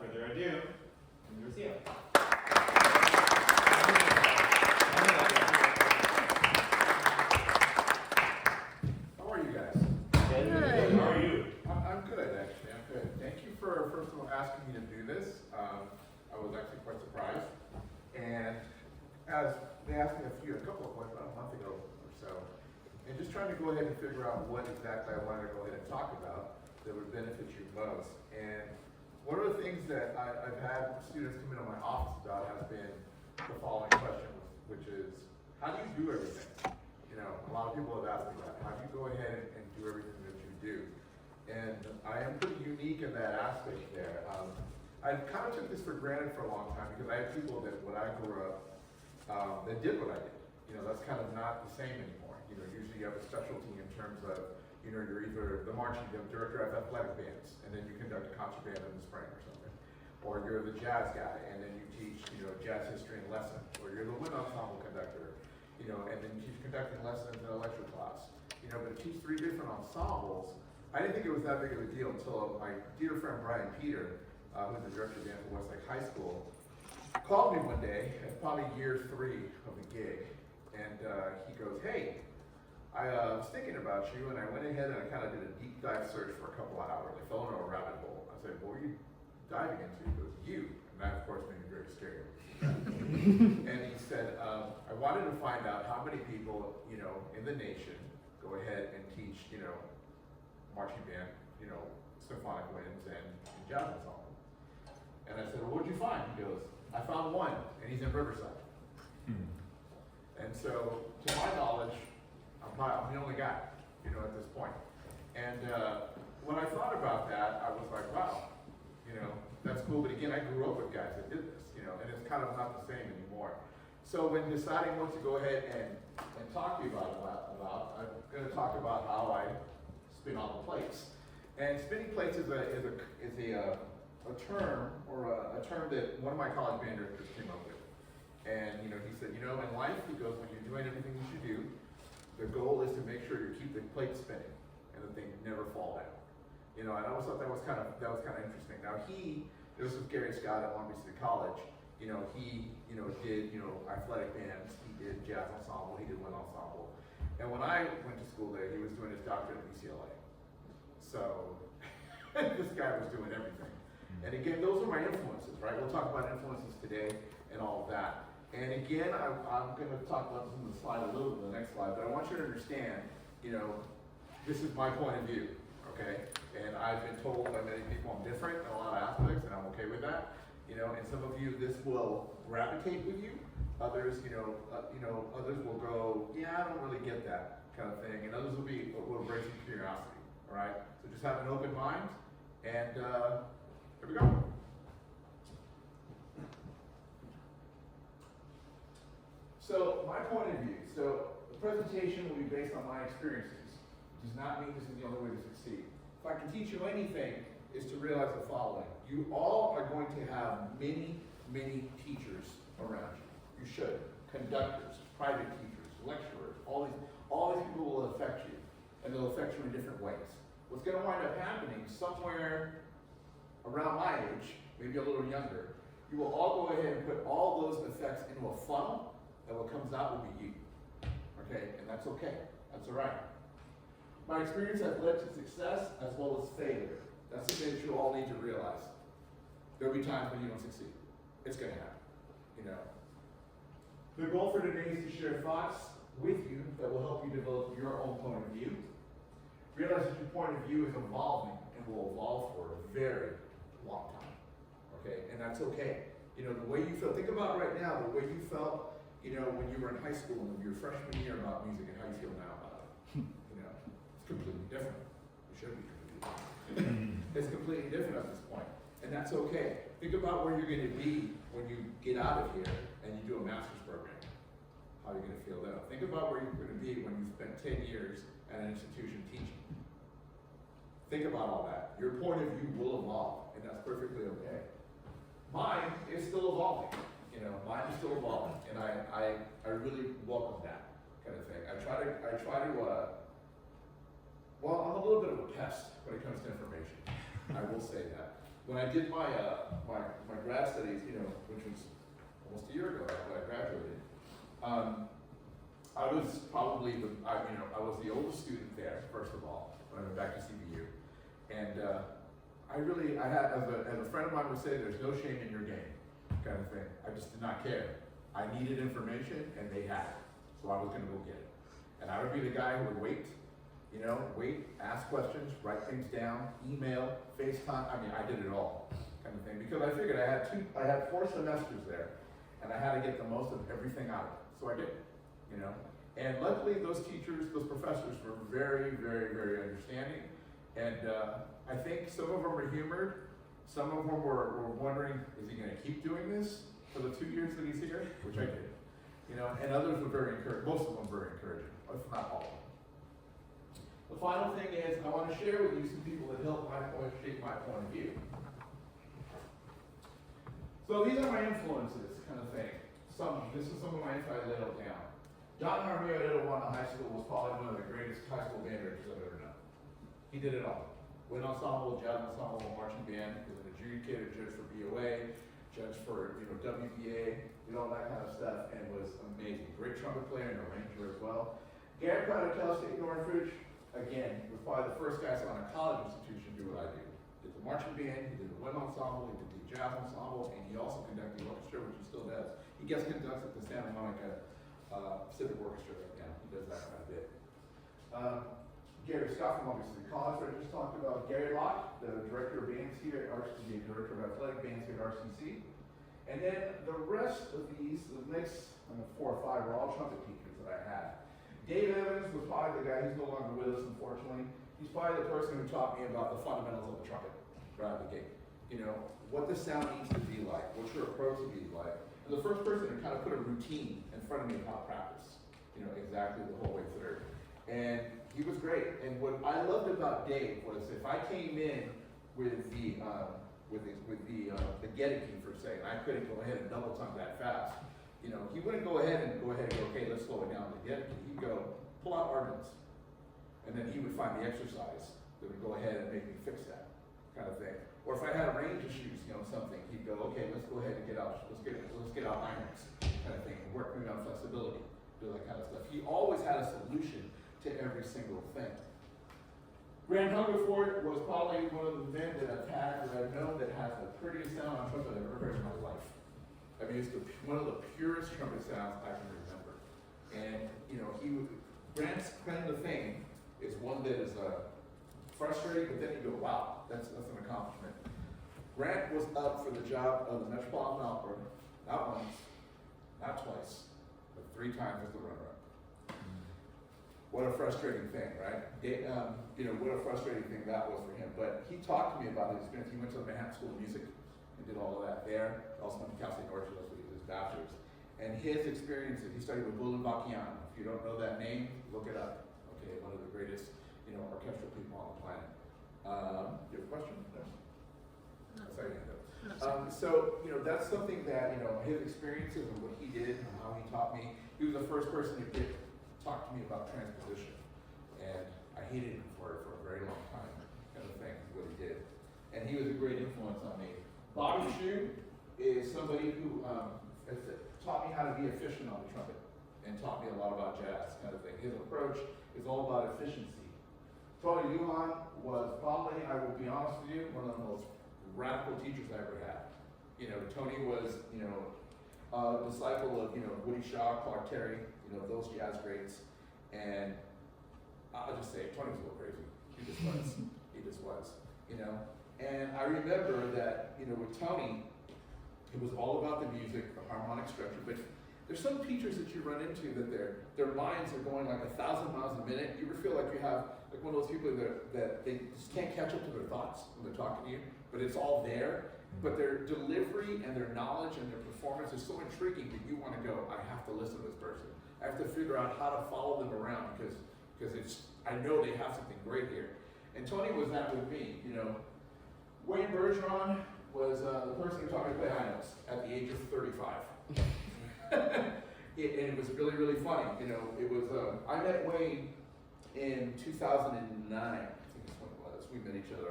further ado, James Rocillio. How are you guys? Good. How are you? I'm good, actually. I'm good. Thank you for, first of all, asking me to do this. I was actually quite surprised. And as they asked me a couple of questions about a month ago or so, and just trying to go ahead and figure out what exactly I wanted to go ahead and talk about that would benefit you most. And one of the things that I've had students come into my office about has been the following question, which is, how do you do everything? You know, a lot of people have asked me that. How do you go ahead and do everything that you do? And I am pretty unique in that aspect there. I kind of took this for granted for a long time because I had people that when I grew up that did what I did. You know, that's kind of not the same anymore. You know, usually you have a specialty in terms of, you know, you're either the marching director of athletic bands, and then you conduct a concert band in the spring or something. Or you're the jazz guy, and then you teach, you know, jazz history and lessons. Or you're the wind ensemble conductor, you know, and then you teach conducting lessons in a lecture class. You know, but to teach 3 different ensembles, I didn't think it was that big of a deal until my dear friend Brian Peter, who's the director of band for Westlake High School, called me one day, at probably year 3 of the gig, and he goes, "Hey, I was thinking about you," and I went ahead and I kind of did a deep dive search for a couple of hours. I fell into a rabbit hole. I said, "What were you diving into?" He goes, "You," and that of course made me very scared. And he said, "I wanted to find out how many people, you know, in the nation go ahead and teach, you know, marching band, you know, symphonic winds and jazz ensemble." And I said, "Well, what'd you find?" He goes, "I found one, and he's in Riverside." And so, to my knowledge, I'm the only guy, you know, at this point. And when I thought about that, I was like, wow, you know, that's cool. But again, I grew up with guys that did this, you know, and it's kind of not the same anymore. So when deciding what to go ahead and talk to you about, I'm going to talk about how I spin on the plates. And spinning plates is a term, or a term that one of my college band directors came up with. And, you know, he said, you know, in life, he goes, when you're doing everything you should do, the goal is to make sure you keep the plate spinning and the thing never fall down. You know, and I always thought that was kind of interesting. Now this was Gary Scott at Long Beach City College. You know, he, you know, did, you know, athletic bands, he did jazz ensemble, he did wind ensemble. And when I went to school there, he was doing his doctorate at UCLA. So this guy was doing everything. And again, those are my influences, right? We'll talk about influences today and all of that. And again, I'm going to talk about this in the slide a little bit in the next slide, but I want you to understand, you know, this is my point of view, okay? And I've been told by many people I'm different in a lot of aspects, and I'm okay with that. You know, and some of you, this will gravitate with you. Others, others will go, yeah, I don't really get that kind of thing. And others will embrace your curiosity, all right? So just have an open mind, and here we go. So my point of view, so the presentation will be based on my experiences. It does not mean this is the only way to succeed. If I can teach you anything, is to realize the following. You all are going to have many, many teachers around you. You should. Conductors, private teachers, lecturers, all these people will affect you. And they'll affect you in different ways. What's going to wind up happening somewhere around my age, maybe a little younger, you will all go ahead and put all those effects into a funnel, and what comes out will be you. Okay? And that's okay. That's all right. My experience has led to success as well as failure. That's something that you all need to realize. There'll be times when you don't succeed. It's going to happen. You know. The goal for today is to share thoughts with you that will help you develop your own point of view. Realize that your point of view is evolving and will evolve for a very long time. Okay? And that's okay. You know, the way you feel, think about right now, the way you felt, you know, when you were in high school and your freshman year about music and how you feel now about it. You know, it's completely different. It should be completely different. It's completely different at this point. And that's okay. Think about where you're going to be when you get out of here and you do a master's program. How you're going to feel then. Think about where you're going to be when you spent 10 years at an institution teaching. Think about all that. Your point of view will evolve, and that's perfectly okay. Mine is still evolving. You know, mine is still evolving, and I really welcome that kind of thing. I try to, well, I'm a little bit of a pest when it comes to information. I will say that. when I did my grad studies, which was almost a year ago after I graduated, I was probably I was the oldest student there, first of all, when I went back to CBU. And I had, as a friend of mine would say, there's no shame in your game, kind of thing. I just did not care. I needed information, and they had it. So I was gonna go get it. And I would be the guy who would wait, ask questions, write things down, email, FaceTime. I mean, I did it all, kind of thing. Because I figured I had 4 semesters there, and I had to get the most of everything out of it. So I did, And luckily, those teachers, those professors were very, very, very understanding. And I think some of them were humored. Some of them were wondering, is he going to keep doing this for the 2 years that he's here? Which I did. And others were very encouraging. Most of them very encouraging, if not all of them. The final thing is, I want to share with you some people that helped shape my point of view. So these are my influences, kind of thing. This is some of my info I laid out down. John Harvey at Etiwanda High School was probably one of the greatest high school band directors I've ever known. He did it all. Wind ensemble, jazz ensemble, marching band. He was an adjudicator, judge for BOA, judge for WBA, did all that kind of stuff, and was amazing. Great trumpet player and arranger as well. Gary Pratt at Cal State Northridge, again, was probably the first guy on a college institution to do what I do. Did the marching band, he did the wind ensemble, he did the jazz ensemble, and he also conducted the orchestra, which he still does. He guest conducts at the Santa Monica Civic Orchestra right now. He does that quite a bit. Gary Scott from Riverside City College, I just talked about. Gary Locke, the director of bands here at RCC, director of athletic bands here at RCC. And then the rest of these, the next 4 or 5 were all trumpet teachers that I had. Dave Evans was probably the guy, he's no longer with us, unfortunately. He's probably the person who taught me about the fundamentals of the trumpet right out of the gate. What the sound needs to be like, what your approach to be like. And the first person to kind of put a routine in front of me of how to practice, exactly the whole way through. And he was great. And what I loved about Dave was if I came in with the getting key for say, and I couldn't go ahead and double tongue that fast, he wouldn't go ahead and go, okay, let's slow it down to get it. He'd go, pull out Arden's. And then he would find the exercise that would go ahead and make me fix that kind of thing. Or if I had a range issues, something, he'd go, okay, let's go ahead and get out irons kind of thing, and work me on flexibility, do that kind of stuff. He always had a solution to every single thing. Grant Hungerford was probably one of the men that I've known that has the prettiest sound on trumpet I've ever heard in my life. I mean, it's one of the purest trumpet sounds I can remember. And, Grant's claim to fame is one that is frustrating, but then you go, wow, that's an accomplishment. Grant was up for the job of the Metropolitan Opera, not once, not twice, but 3 times as the runner-up. What a frustrating thing, right? What a frustrating thing that was for him. But he talked to me about his experience. He went to the Manhattan School of Music and did all of that there. Also went to Cal State Northridge, that's what he did his bachelor's. And his experiences, he studied with Bullen Bakian. If you don't know that name, look it up. Okay, one of the greatest, orchestral people on the planet. Do you have a question? No. Sorry, so, that's something that, his experiences and what he did and how he taught me. He was the first person to talk to me about transposition. And I hated him for a very long time, kind of thing, what he did. And he was a great influence on me. Bobby Shu is somebody who has taught me how to be efficient on the trumpet and taught me a lot about jazz, kind of thing. His approach is all about efficiency. Tony Lujan was probably, I will be honest with you, one of the most radical teachers I ever had. Tony was, a disciple of, Woody Shaw, Clark Terry, those jazz greats. And I'll just say, Tony was a little crazy. He just was. He just was, And I remember that, with Tony, it was all about the music, the harmonic structure, but there's some teachers that you run into that their minds are going like 1,000 miles a minute. You ever feel like you have like one of those people that they just can't catch up to their thoughts when they're talking to you, but it's all there. But their delivery and their knowledge and their performance is so intriguing that you want to go, I have to listen to this person. I have to figure out how to follow them around because I know they have something great here. And Tony was that with me, Wayne Bergeron was the person who taught me to play high notes at the age of 35. And it was really, really funny. It was, I met Wayne in 2009, I think is when it was. We met each other.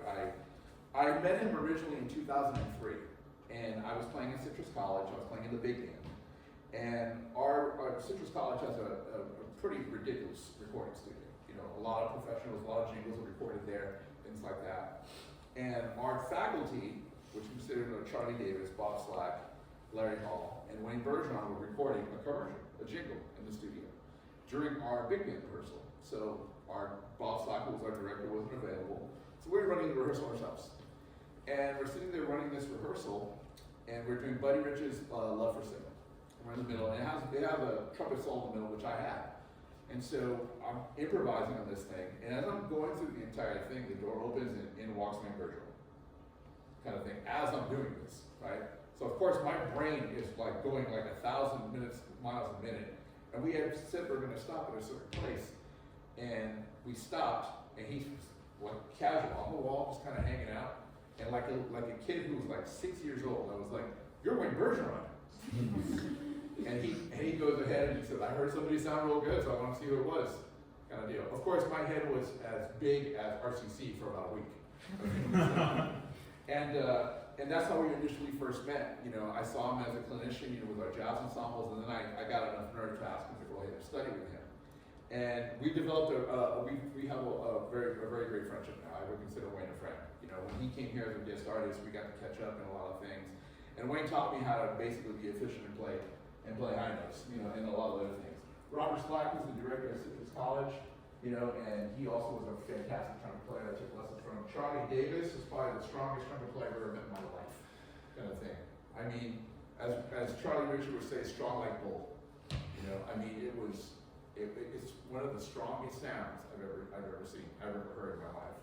I met him originally in 2003, and I was playing at Citrus College. I was playing in the big band, and our Citrus College has a pretty ridiculous recording studio. You know, a lot of professionals, a lot of jingles are recorded there, things like that. And our faculty, which considered Charlie Davis, Bob Slack, Larry Hall, and Wayne Bergeron were recording a commercial, a jingle in the studio during our big band rehearsal. So our Bob Slack, who was our director, wasn't available. So we were running the rehearsal ourselves. And we're sitting there running this rehearsal, and we're doing Buddy Rich's Love for Sale. We're in the middle, and they have a trumpet solo in the middle, which I had. And so I'm improvising on this thing, and as I'm going through the entire thing, the door opens and in walks Wayne Bergeron, kind of thing, as I'm doing this, right? So of course my brain is like going like 1,000 miles a minute, and we had said we're gonna stop at a certain place, and we stopped, and he's like casual on the wall, just kind of hanging out, and like a kid who was like 6 years old, I was like, "You're Wayne Bergeron." And he goes ahead and he said, "I heard somebody sound real good, so I want to see who it was," kind of deal. Of course, my head was as big as RCC for about a week. And that's how we initially first met. You know, I saw him as a clinician, you know, with our jazz ensembles, and then I got enough nerve to ask him to go ahead and study with him. And we developed we have a very great friendship now. I would consider Wayne a friend. You know, when he came here as a guest artist, we got to catch up in a lot of things. And Wayne taught me how to basically be efficient and play high notes, you know, and a lot of other things. Robert Slack was the director at Citrus College, you know, and he also was a fantastic trumpet player. I took lessons from him. Charlie Davis is probably the strongest trumpet player I've ever met in my life, kind of thing. I mean, as Charlie Richard would say, strong like bull. You know, I mean, it's one of the strongest sounds I've ever seen, I've ever heard in my life.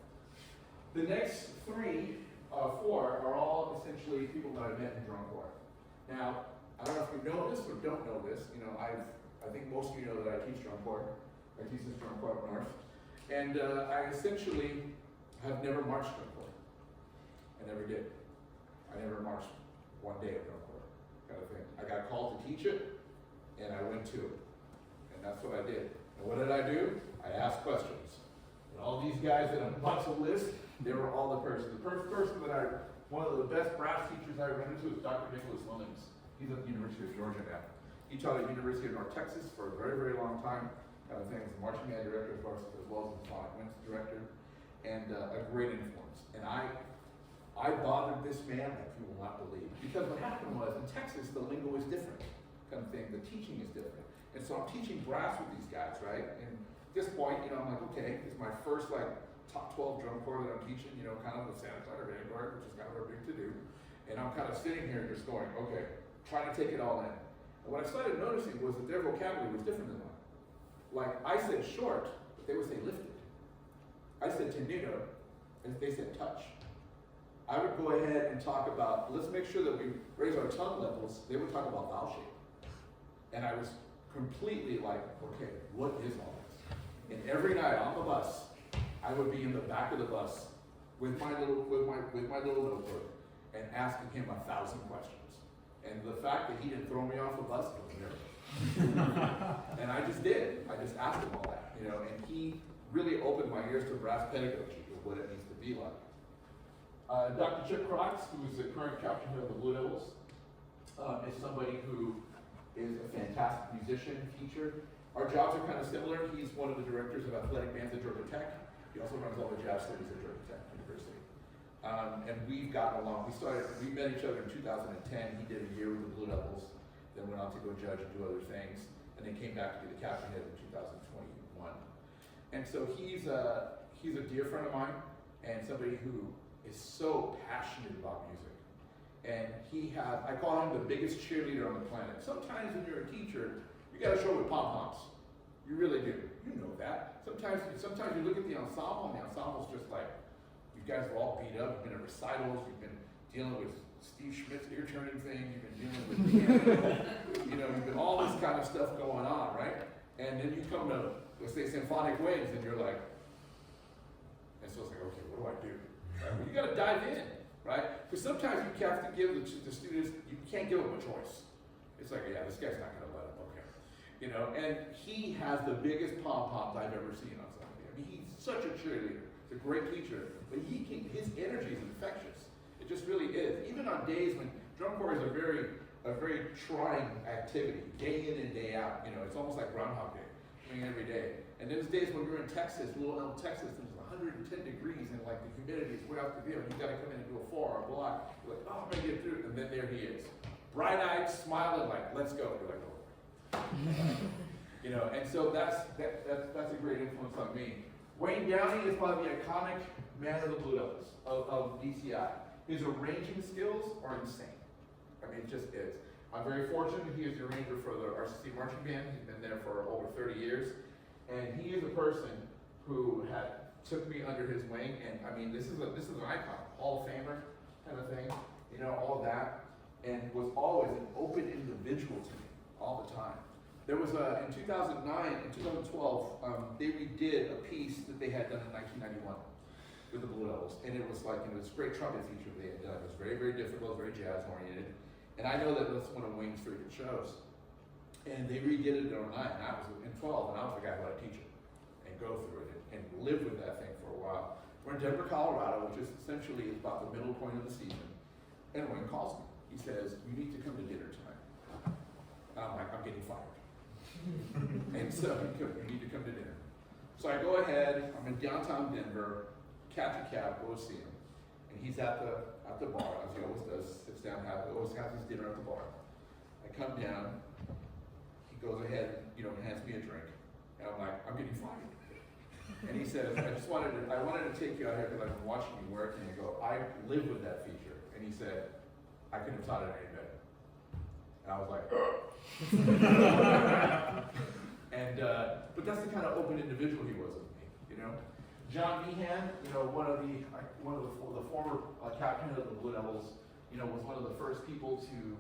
The next four are all essentially people that I met in drum corps. Now, I don't know if you know this or don't know this. You know, I think most of you know that I teach drum corps. I teach this drum corps up north, and I essentially have never marched drum corps. I never did. I never marched one day of drum corps, kind of thing. I got called to teach it, and I went to it, and that's what I did. And what did I do? I asked questions. And all these guys that I'm about to list, they were all the person. The first person one of the best brass teachers I ran into was Dr. Nicholas Williams. He's at the University of Georgia now. He taught at the University of North Texas for a very, very long time. Kind of thing. He's a marching band director, of course, as well as the sonic winds director, and a great influence. And I bothered this man like you will not believe. Because what happened was, in Texas, the lingo is different, kind of thing. The teaching is different. And so I'm teaching brass with these guys, right? And at this point, you know, I'm like, okay, it's my first like top 12 drum corps that I'm teaching, you know, kind of the Santa Clara Vanguard, which is kind of a big to do. And I'm kind of sitting here just going, okay, trying to take it all in. And what I started noticing was that their vocabulary was different than mine. Like, I said short, but they would say lifted. I said tornado, and they said touch. I would go ahead and talk about, let's make sure that we raise our tongue levels. They would talk about vowel shape. And I was completely like, okay, what is all this? And every night on the bus, I would be in the back of the bus with my little notebook and asking him 1,000 questions. And the fact that he didn't throw me off the bus was a miracle. And I just did. I just asked him all that, you know, and he really opened my ears to brass pedagogy of what it needs to be like. Dr. Chip Crotts, who is the current captain here of the Blue Devils, is somebody who is a fantastic musician, teacher. Our jobs are kind of similar. He's one of the directors of athletic bands at Georgia Tech. He also runs all the jazz studies at Georgia Tech University. And we've gotten along. We met each other in 2010. He did a year with the Blue Devils, then went on to go judge and do other things, and then came back to be the captain head in 2021. And so he's a dear friend of mine, and somebody who is so passionate about music. And I call him the biggest cheerleader on the planet. Sometimes when you're a teacher, you gotta show with pom-poms. You really do. You know that. Sometimes you look at the ensemble, and the ensemble's just like, you guys are all beat up, you've been at recitals, you've been dealing with Steve Schmidt's ear-turning thing, you've been dealing with you know, you've been all this kind of stuff going on, right? And then you come to, let's say, symphonic winds, and you're like, and so it's like, okay, what do I do? Right? Well, you gotta dive in, right? Because sometimes you have to give the students, you can't give them a choice. It's like, yeah, this guy's not gonna let him, okay. You know, and he has the biggest pom-poms I've ever seen on something. I mean, he's such a cheerleader. a great teacher, but his energy is infectious. It just really is. Even on days when drum corps is a very trying activity, day in and day out. You know, it's almost like Groundhog Day, doing every day. And there's days when we're in Texas, little Elm, Texas, and it's 110 degrees and like the humidity is way out the deal. You got to come in and do a 4 or a block. You're like, oh, I'm gonna get through it. And then there he is, bright-eyed, smiling, like, let's go. You're like, oh. You know, and so that's a great influence on me. Wayne Downey is probably the iconic man of the Blue Devils of DCI. His arranging skills are insane. I mean, it just is. I'm very fortunate. He is the arranger for the RCC marching band. He's been there for over 30 years. And he is a person who took me under his wing. And I mean, this is an icon, Hall of Famer kind of thing, you know, all of that. And was always an open individual to me all the time. There was in 2009 and 2012, they redid a piece that they had done in 1991 with the Blue Devils. And it was like, you know, this great trumpet feature they had done. It was very, very difficult, very jazz oriented. And I know that that's one of Wayne's favorite shows. And they redid it in 09, and I was in 12, and I was the guy who had to teach it and go through it and live with that thing for a while. We're in Denver, Colorado, which is essentially about the middle point of the season. And Wayne calls me. He says, "You need to come to dinner tonight." I'm like, "I'm getting fired." And so you need to come to dinner. So I go ahead. I'm in downtown Denver. Catch a cab, go see him, and he's at the bar as he always does. Sits down, always has his dinner at the bar. I come down. He goes ahead, you know, and hands me a drink, and I'm like, "I'm getting fired." And he says, I wanted to take you out here because I've been watching you work, and you go, "I live with that feature." And he said, "I couldn't have taught it any better." And I was like, and but that's the kind of open individual he was with me, you know. John Meehan, you know, one of the former captain of the Blue Devils, you know, was one of the first people to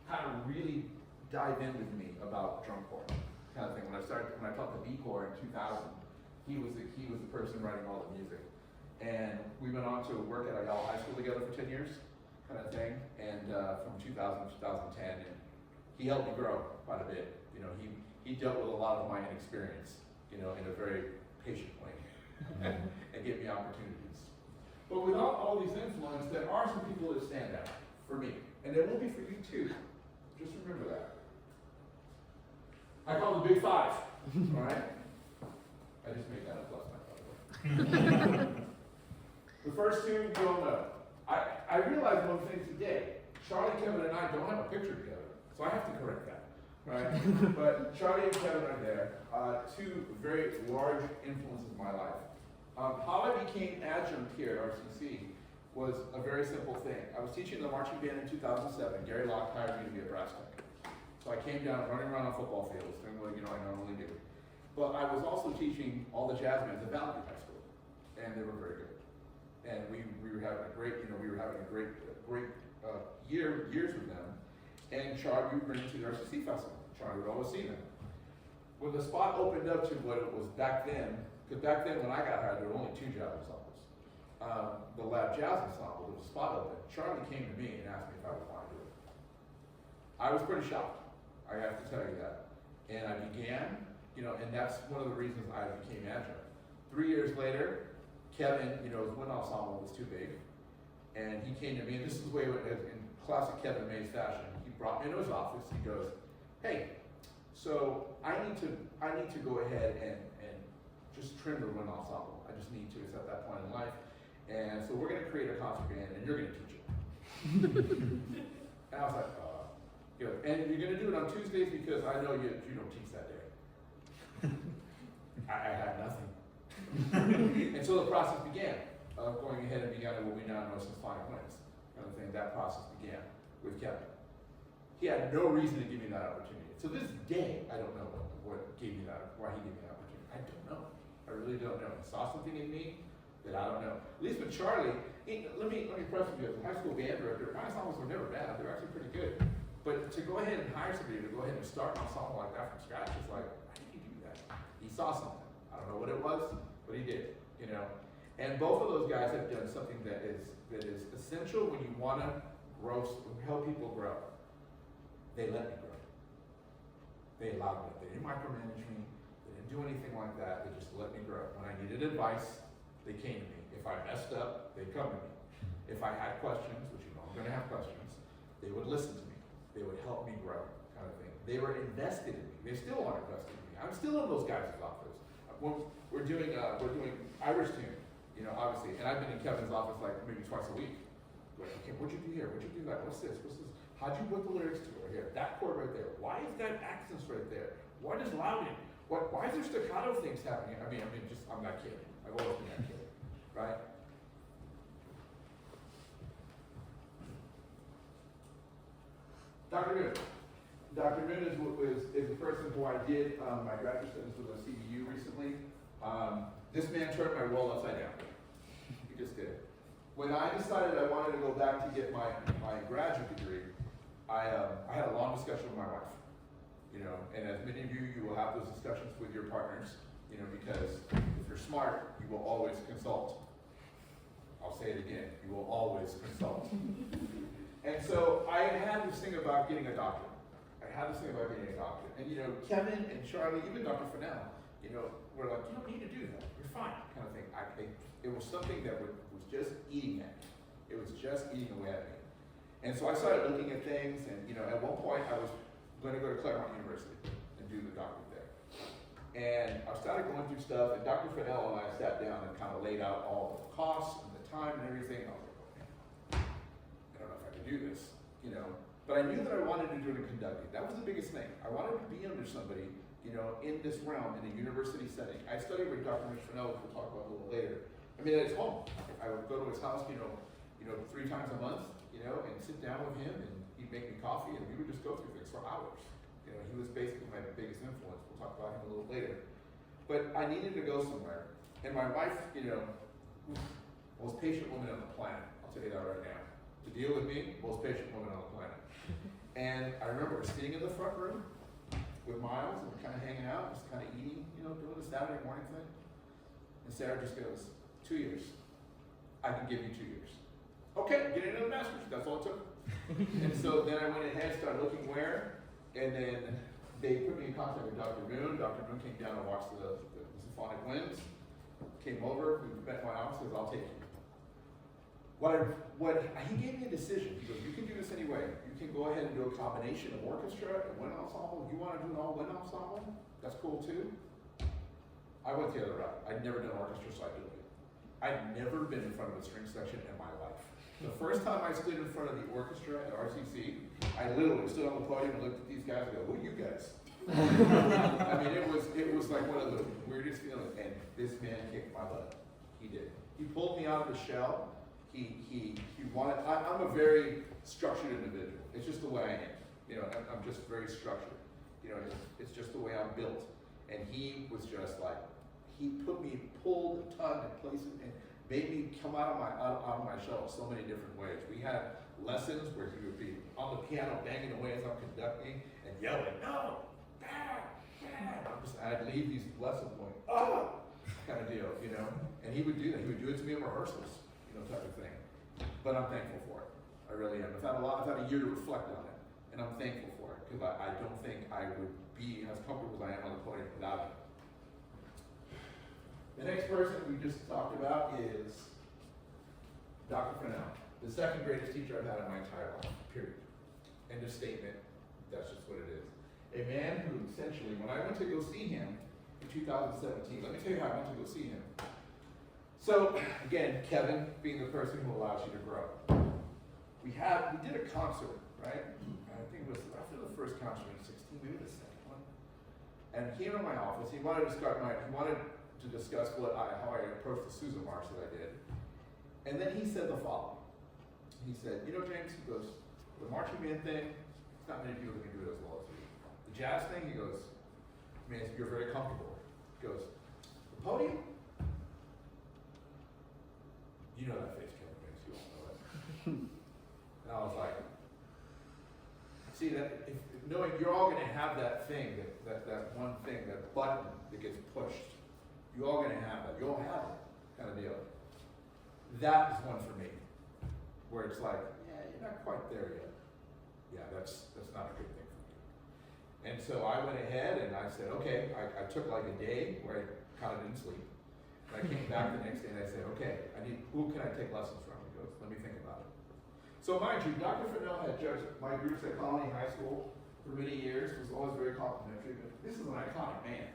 kind of really dive in with me about drum corps kind of thing. When I taught the B Corps in 2000, he was the person writing all the music, and we went on to work at Ayala High School together for 10 years, kind of thing, and from 2000 to 2010, and he helped me grow quite a bit. You know, he dealt with a lot of my inexperience, you know, in a very patient way. And give me opportunities. But without all these influences, there are some people that stand out for me. And there will be for you too. Just remember that. I call them the Big Five. Alright? I just made that up last night, by the way. The first two you all know. I realized one thing today. Charlie, Kevin, and I don't have a picture together. So I have to correct that. Right? But Charlie and Kevin are there. Two very large influences in my life. How I became adjunct here at RCC was a very simple thing. I was teaching the marching band in 2007. Gary Locke hired me to be a brass tech. So I came down running around on football fields, doing what I normally do. But I was also teaching all the jazz bands at Valley High School, and they were very good. And we were having a great, years with them. And Charlie would bring them to the RCC festival. Charlie would always see them. When the spot opened up to what it was back then, because back then when I got hired, there were only 2 jazz ensembles. The Lab Jazz Ensemble, there was a spot open. Charlie came to me and asked me if I would want to do it. I was pretty shocked, I have to tell you that. And I began, and that's one of the reasons I became adjunct. 3 years later, Kevin, his wind ensemble was too big. And he came to me, and this is the way, in classic Kevin Mays fashion, he brought me into his office. He goes, "Hey, so I need to go ahead and just trim the wind ensemble. I just need to. It's at that point in life. And so we're going to create a concert band, and you're going to teach it." And I was like, good. And you're going to do it on Tuesdays because I know you don't teach that day. I had nothing. And so the process began of going ahead and beginning what we now know as Symphonic Winds. Kind of thing. That process began with Kevin. He had no reason to give me that opportunity. To this day, I don't know why he gave me that opportunity. I don't know. I really don't know. He saw something in me that I don't know. At least with Charlie, let me preface you as a high school band director, my ensembles were never bad. They were actually pretty good. But to go ahead and hire somebody to go ahead and start an ensemble like that from scratch, it's like, why did he do that? He saw something. I don't know what it was, but he did, And both of those guys have done something that is essential when you want to grow, help people grow. They let me grow. They allowed me. They didn't micromanage me. They didn't do anything like that. They just let me grow. When I needed advice, they came to me. If I messed up, they'd come to me. If I had questions, which you know I'm gonna have questions, they would listen to me. They would help me grow, kind of thing. They were invested in me. They still are invested in me. I'm still in those guys' office. We're doing Irish tune, you know, obviously, and I've been in Kevin's office like maybe twice a week. Like, okay, what'd you do here? What'd you do that? What's this? What's this? How'd you put the lyrics to it here? That chord right there. Why is that accents right there? What is louding? Why is there staccato things happening? I mean, I'm not kidding. I've always been that kid, right? Dr. Moon. Dr. Moon is the person who I did my graduate studies with at CBU recently. This man turned my world upside down. He just did. When I decided I wanted to go back to get my graduate degree, I had a long discussion with my wife. You know, and as many of you will have those discussions with your partners, you know, because if you're smart, you will always consult. I'll say it again, you will always consult. And so I had this thing about getting a doctorate. And you know, Kevin and Charlie, even Dr. Fennell, you know, were like, you don't need to do that. You're fine, kind of thing. It was something that was just eating at me. It was just eating away at me. And so I started looking at things, and you know, at one point I was going to go to Claremont University and do the doctorate there. And I started going through stuff, and Dr. Fennell and I sat down and kind of laid out all the costs and the time and everything. And I was like, okay, I don't know if I can do this, you know. But I knew that I wanted to do it in conducting. That was the biggest thing. I wanted to be under somebody, you know, in this realm, in a university setting. I studied with Dr. Mitch Fennell, which we'll talk about a little later. I mean, at his home. I would go to his house, you know, 3 times a month, you know, and sit down with him, and he'd make me coffee, and we would just go through things for hours. You know, he was basically my biggest influence. We'll talk about him a little later. But I needed to go somewhere, and my wife, you know, most patient woman on the planet. I'll tell you that right now. To deal with me, most patient woman on the planet. And I remember sitting in the front room with Miles, and we're kind of hanging out, just kind of eating, you know, doing the Saturday morning thing. And Sarah just goes, 2 years. I can give you 2 years. Okay, get into the master's. That's all it took. And so then I went ahead, started looking where, and then they put me in contact with Dr. Moon. Dr. Moon came down and watched the symphonic winds. Came over, we met my office, says, I'll take you. He gave me a decision. He goes, you can do this anyway. You can go ahead and do a combination of orchestra and wind ensemble. You want to do an all wind ensemble? That's cool too. I went the other route. I'd never done orchestra, so I did it. I'd never been in front of a string section in my life. The first time I stood in front of the orchestra at RCC, I literally stood on the podium and looked at these guys and go, who are you guys? I mean, it was like one of the weirdest feelings, and this man kicked my butt. He did. He pulled me out of the shell. He wanted, I'm a very structured individual. It's just the way I am. You know, I'm just very structured. You know, it's just the way I'm built. And he was just like, he pulled and tugged and placed it, and made me come out of my shell so many different ways. We had lessons where he would be on the piano banging away as I'm conducting and yelling, no, I'd leave these lessons going, oh, kind of deal, you know. And he would do that. He would do it to me in rehearsals, you know, type of thing. But I'm thankful for it. I really am. I've had a year to reflect on it, and I'm thankful for it because I don't think I would be as comfortable as I am on the podium without it. The next person we just talked about is Dr. Fennell, the second greatest teacher I've had in my entire life, period. End of statement, that's just what it is. A man who essentially, when I went to go see him in 2017, let me tell you how I went to go see him. So, again, Kevin being the person who allows you to grow. We did a concert, right? I think it was after the first concert in 16, maybe the second one. And he came in my office, he wanted to discuss how I approached the Sousa March that I did. And then he said the following. He said, you know, James, he goes, the marching band thing, it's not many people that can do it as well as you. The jazz thing, he goes, man, you're very comfortable. He goes, the podium? You know that face, Kevin, makes you all know it. And I was like, see, that knowing you're all gonna have that thing, that one thing, that button that gets pushed. You're all gonna have that. You all have it, kind of deal. That is one for me, where it's like, yeah, you're not quite there yet. Yeah, that's not a good thing for me. And so I went ahead and I said, okay, I took like a day where I kind of didn't sleep. And I came back the next day and I said, okay, who can I take lessons from? He goes, let me think about it. So mind you, Dr. Fennell had judged my groups at Colony High School for many years, was always very complimentary, but this is an iconic man.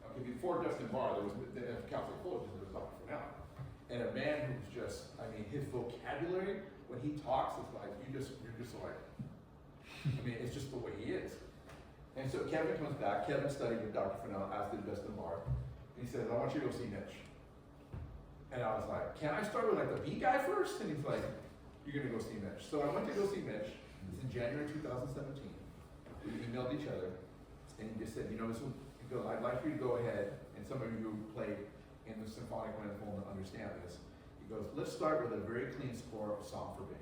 Okay, before Dustin Barr, there was, at Catholic College, there was Dr. Fennell. And a man who's just, I mean, his vocabulary, when he talks, it's like, you're just like, I mean, it's just the way he is. And so Kevin comes back. Kevin studied with Dr. Fennell, as did Dustin Barr. And he says, I want you to go see Mitch. And I was like, can I start with like the B guy first? And he's like, you're gonna go see Mitch. So I went to go see Mitch. It's in January 2017. We emailed each other, and he just said, you know, I'd like you to go ahead, and some of you who played in the symphonic wind will understand this. He goes, let's start with a very clean score of Song for Band.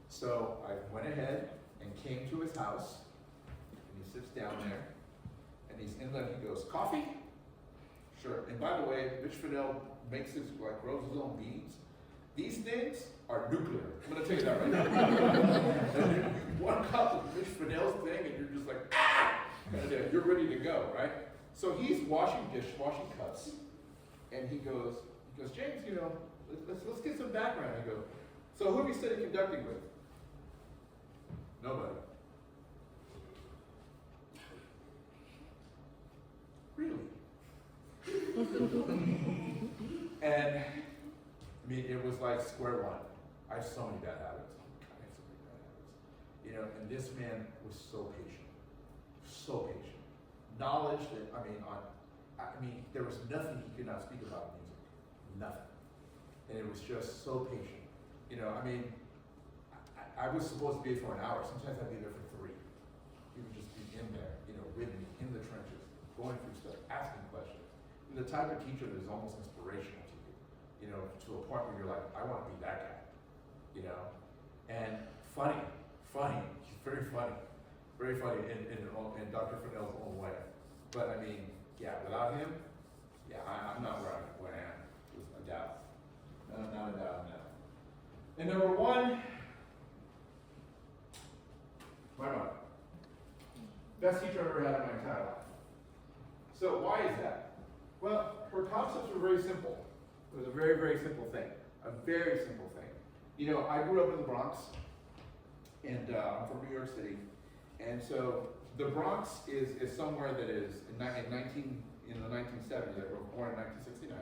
So I went ahead and came to his house, and he sits down there, and he's in there, he goes, coffee? Sure. And by the way, Mitch Fennell makes his, like, grows his own beans. These things are nuclear. I'm going to tell you that right now. And you one cup of Mitch Fennell's thing, and you're just like, ah! And you're ready to go, right? So he's washing cups, and he goes, James, you know, let's get some background. I go, so who have you studied conducting with? Nobody. Really? And I mean, it was like square one. I have so many bad habits. You know, and this man was so patient. So patient. Knowledge that, I mean, there was nothing he could not speak about in music. Nothing. And it was just so patient. You know, I mean, I was supposed to be for an hour. Sometimes I'd be there for 3. He would just be in there, you know, with me, in the trenches, going through stuff, asking questions. And the type of teacher that is almost inspirational to you know, to a point where you're like, I want to be that guy, you know? And funny, he's very funny in Dr. Fennell's own way. But I mean, yeah, without him, yeah, I'm not where I am, with a doubt. Not a doubt on that. And number 1, my mother. Best teacher I've ever had in my entire life. So why is that? Well, her concepts were very simple. It was a very, very simple thing. A very simple thing. You know, I grew up in the Bronx, and I'm from New York City. And so the Bronx is somewhere that is in the 1970s. I was born in 1969.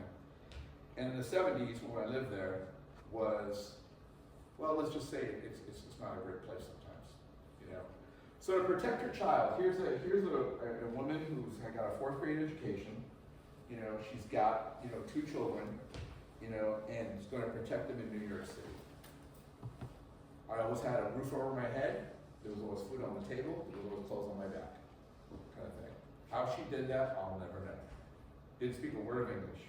And in the 70s, when I lived there, was, well, let's just say it's not a great place sometimes, you know. So to protect your child, here's a woman who's got a 4th grade education. You know, she's got, you know, 2 children, you know, and is going to protect them in New York City. I always had a roof over my head. There was always food on the table. There was always clothes on my back, kind of thing. How she did that, I'll never know. Didn't speak a word of English,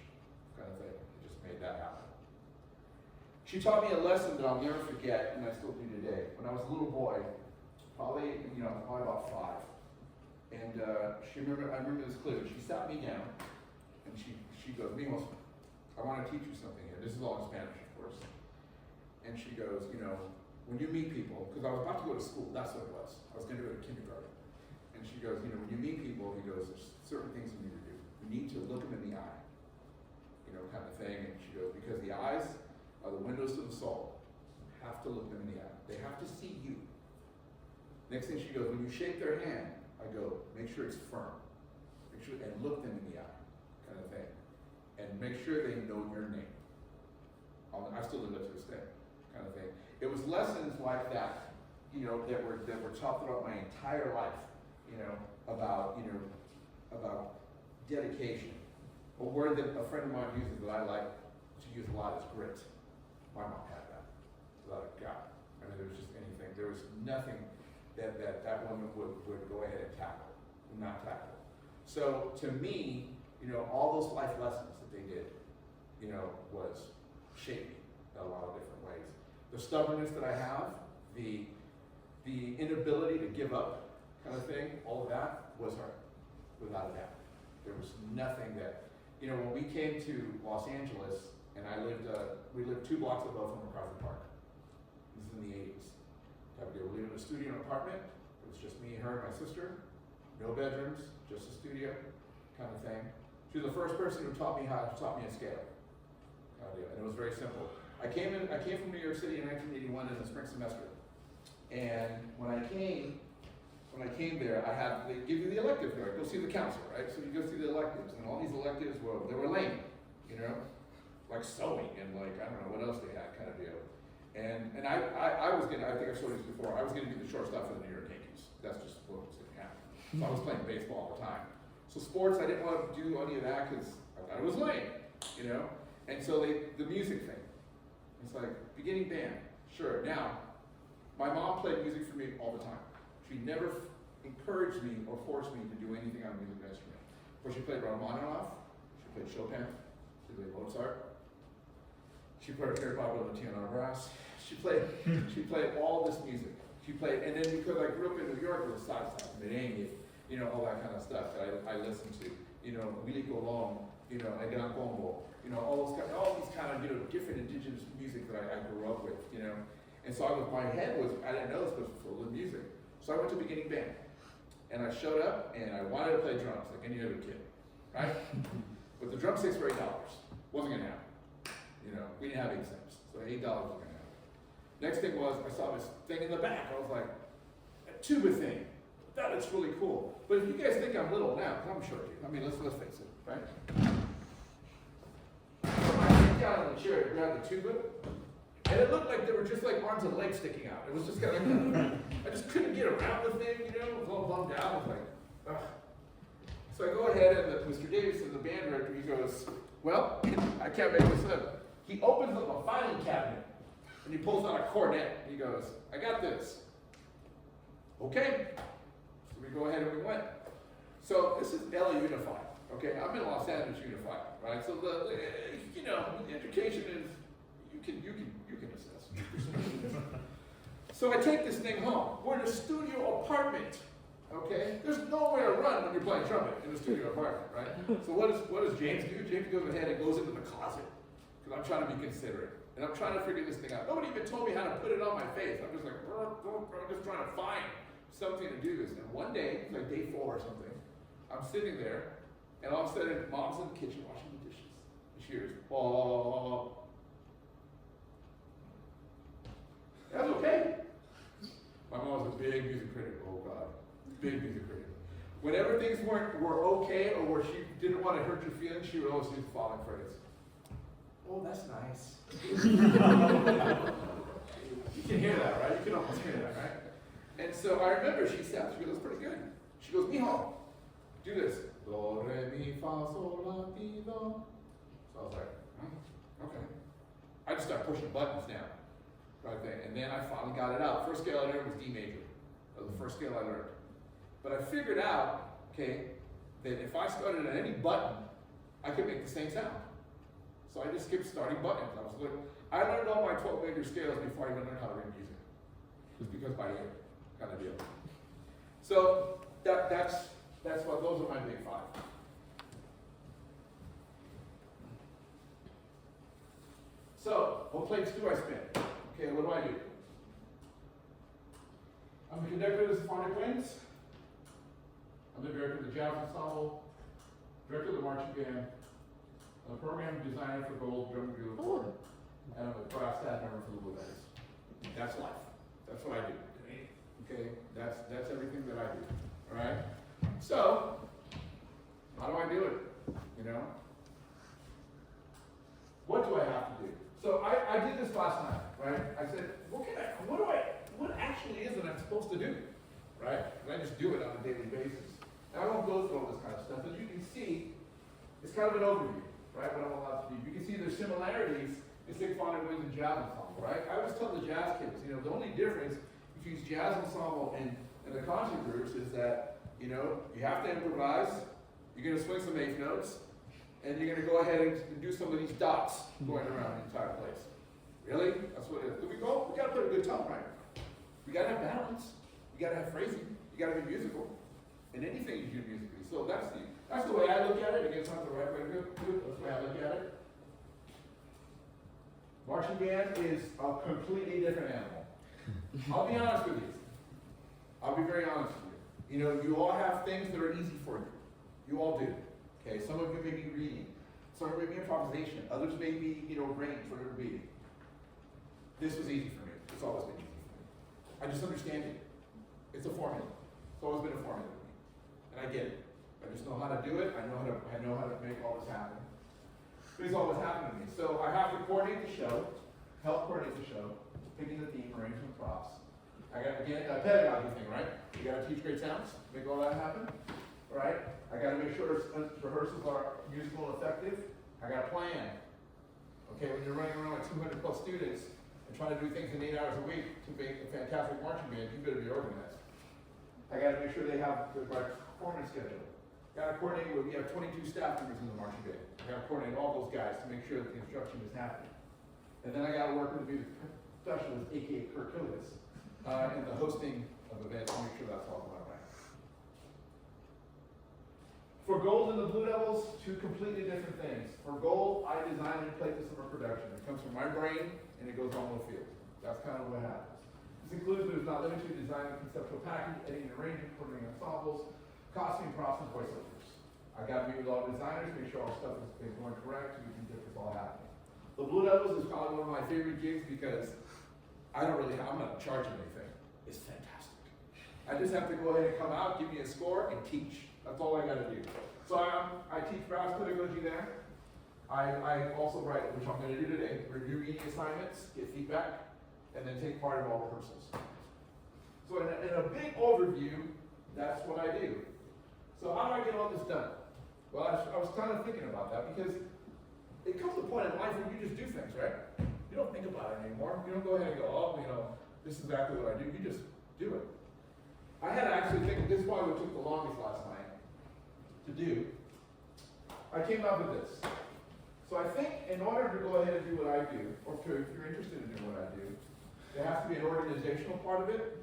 kind of thing. It just made that happen. She taught me a lesson that I'll never forget, and I still do today. When I was a little boy, probably about 5, and I remember this clearly. She sat me down, and she goes, Mimos, I want to teach you something here. This is all in Spanish, of course. And she goes, you know, when you meet people, because I was about to go to school, that's what it was. I was going to go to kindergarten. And she goes, you know, when you meet people, he goes, there's certain things you need to do. You need to look them in the eye, you know, kind of thing. And she goes, because the eyes are the windows to the soul. You have to look them in the eye. They have to see you. Next thing she goes, when you shake their hand, I go, make sure it's firm. Make sure, and look them in the eye, kind of thing. And make sure they know your name. I still live up to this day, kind of thing. It was lessons like that, you know, that were taught throughout my entire life, you know, about dedication. A word that a friend of mine uses that I like to use a lot is grit. My mom had that, without a doubt. I mean, there was just anything. There was nothing that woman would go ahead and tackle, not tackle. So to me, you know, all those life lessons that they did, you know, was shaped me in a lot of different ways. The stubbornness that I have, the inability to give up, kind of thing, all of that was her, without a doubt. There was nothing that, you know, when we came to Los Angeles, and we lived 2 blocks above from MacArthur Park. This is in the 80s. We were living in a studio apartment. It was just me, her, and my sister. No bedrooms, just a studio, kind of thing. She was the first person who taught me a scale. And it was very simple. I came from New York City in 1981 in the spring semester. And when I came there, they give you the elective there. Go see the counselor, right? So you go see the electives, and all these electives were lame, you know, like sewing and like I don't know what else they had, kind of deal. And I was gonna, I think I've told you this before, I was gonna be the shortstop for the New York Yankees. That's just what was gonna happen. So I was playing baseball all the time. So sports, I didn't want to do any of that because I thought it was lame, you know. And so the music thing, it's like beginning band, sure. Now, my mom played music for me all the time. She never encouraged me or forced me to do anything on a music instrument. But she played Rachmaninoff, she played Chopin, she played Mozart, she played very popular TNR brass. She played all this music. She played, and then because I grew up in New York, it was salsa, merengue, you know, all that kind of stuff that I listened to. You know, Willie Colon, you know, El Gran Combo, you know, all these kind of, you know, different indigenous music that I grew up with, you know. And so my head was, I didn't know this was full of music. So I went to beginning band. And I showed up and I wanted to play drums like any other kid, right? But the drum sticks were $8. Wasn't gonna happen. You know, we didn't have 8 cents. So $8 was gonna happen. Next thing was, I saw this thing in the back. I was like, a tuba thing. That looks really cool. But if you guys think I'm little now, I'm short dude. I mean, let's face it, right? So I sat down on the chair to grab the tuba. And it looked like there were just like arms and legs sticking out. It was just kind of, I just couldn't get around the thing, you know, it was all bummed out. I was like, ugh. So I go ahead and Mr. Davidson, the band director, he goes, well, I can't make this up. He opens up a filing cabinet and he pulls out a cornet and he goes, I got this. Okay. So we go ahead and we went. So this is LA Unified, okay? I'm in Los Angeles Unified, right? So the you know, education is, you can assess. So I take this thing home. We're in a studio apartment, okay? There's nowhere to run when you're playing trumpet in a studio apartment, right? So what does James do? James goes ahead and goes into the closet, because I'm trying to be considerate. And I'm trying to figure this thing out. Nobody even told me how to put it on my face. I'm just like, I'm just trying to find something to do this. And one day, it's like day 4 or something, I'm sitting there, and all of a sudden, mom's in the kitchen washing the dishes. And she hears, oh. That's okay. My mom was a big music critic. Oh God, big music critic. Whenever things were okay, or where she didn't want to hurt your feelings, she would always use the following phrase. Oh, that's nice. You can hear that, right? You can almost hear that, right? And so I remember she said, she goes, that's pretty good. She goes, mijo, do this. Do, re, mi, fa, sol, la, ti, do. So I was like, okay. I just started pushing buttons now. Right there. And then I finally got it out. First scale I learned was D major. That was the first scale I learned. But I figured out, okay, that if I started at any button, I could make the same sound. So I just kept starting buttons. I learned all my 12 major scales before I even learned how to read music. Just because by ear, kind of deal. So that's what those are my big 5. So what plates do I spin? Okay, what do? I'm the conductor of the Symphonic Winds. I'm the director of the Jazz Ensemble, director of the marching band, I'm the program designer for Gold Drum Bugle Corps, and I'm a brass staff member for the Blue Bells. That's life. That's what I do. Okay, that's everything that I do. All right. So, how do I do it? You know, what do I have to do? So I did this last night, right? I said, what actually is it I'm supposed to do, right? And I just do it on a daily basis. Now I won't go through all this kind of stuff, but you can see, it's kind of an overview, right? What I'm allowed to do. You can see there's similarities in Symphonic Winds and Jazz Ensemble, right? I always tell the jazz kids, you know, the only difference between Jazz Ensemble and the concert groups is that, you know, you have to improvise, you're going to swing some 8th notes, and you're going to go ahead and do some of these dots going around the entire place. Really? That's what it is. We got to put a good tone, right? We got to have balance. You got to have phrasing. You got to be musical. And anything you do musically. So that's the way I look at it. Again, it's not the right way to do it. That's the way I look at it. Marching band is a completely different animal. I'll be honest with you. I'll be very honest with you. You know, you all have things that are easy for you. You all do. Okay, some of you may be reading, some of you may be improvisation, others may be, range, whatever it be. This was easy for me. It's always been easy for me. I just understand it. It's a formula. It's always been a formula for me. And I get it. I just know how to do it. I know how to make all this happen. It's always happened to me. So I have to coordinate the show, help coordinate the show, picking the theme, arranging props. I got, again, a pedagogy thing, right? You gotta teach great sounds, make all that happen, right? I gotta make sure rehearsals are useful and effective. I gotta plan. Okay, when you're running around with 200 plus students and trying to do things in 8 hours a week to make a fantastic marching band, you better be organized. I gotta make sure they have the right performance schedule. Gotta coordinate with, we have 22 staff members in the marching band. I gotta coordinate all those guys to make sure that the instruction is happening. And then I gotta work with the music specialist, aka Kirk Hillis, in the hosting of events to make sure that's all going right. For gold and the Blue Devils, two completely different things. For gold, I design and play the summer production. It comes from my brain and it goes on the field. That's kind of what happens. This includes, but is not limited to, design and conceptual packaging, editing and arranging, coordinating ensembles, costume, props, and voiceovers. I got to meet with all the designers, make sure all the stuff is going correct, so we can get this all happening. The Blue Devils is probably one of my favorite gigs because I'm not charging anything. It's fantastic. I just have to go ahead and come out, give me a score, and teach. That's all I got to do. So I teach brass pedagogy there. I also write, which I'm going to do today, review reading assignments, get feedback, and then take part in all rehearsals. So in a big overview, that's what I do. So how do I get all this done? Well, I was kind of thinking about that because it comes to a point in life where you just do things, right? You don't think about it anymore. You don't go ahead and go, oh, this is exactly what I do. You just do it. I had to actually think, this is probably what took the longest last night to do. I came up with this. So I think in order to go ahead and do what I do, or if you're interested in doing what I do, there has to be an organizational part of it.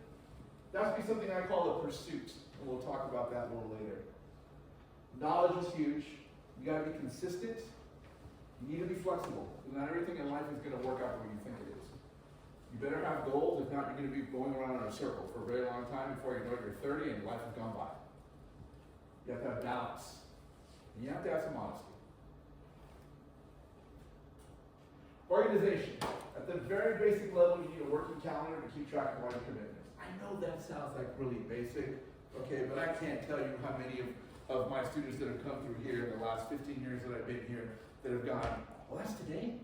There has to be something I call a pursuit, and we'll talk about that a little later. Knowledge is huge. You got to be consistent. You need to be flexible. Not everything in life is going to work out the way you think it is. You better have goals. If not, you're going to be going around in a circle for a very long time before you know it, you're 30 and life has gone by. You have to have balance. And you have to have some honesty. Organization. At the very basic level, you need a working calendar to keep track of all your commitments. I know that sounds like really basic, okay, but I can't tell you how many of my students that have come through here in the last 15 years that I've been here that have gone, well, that's today.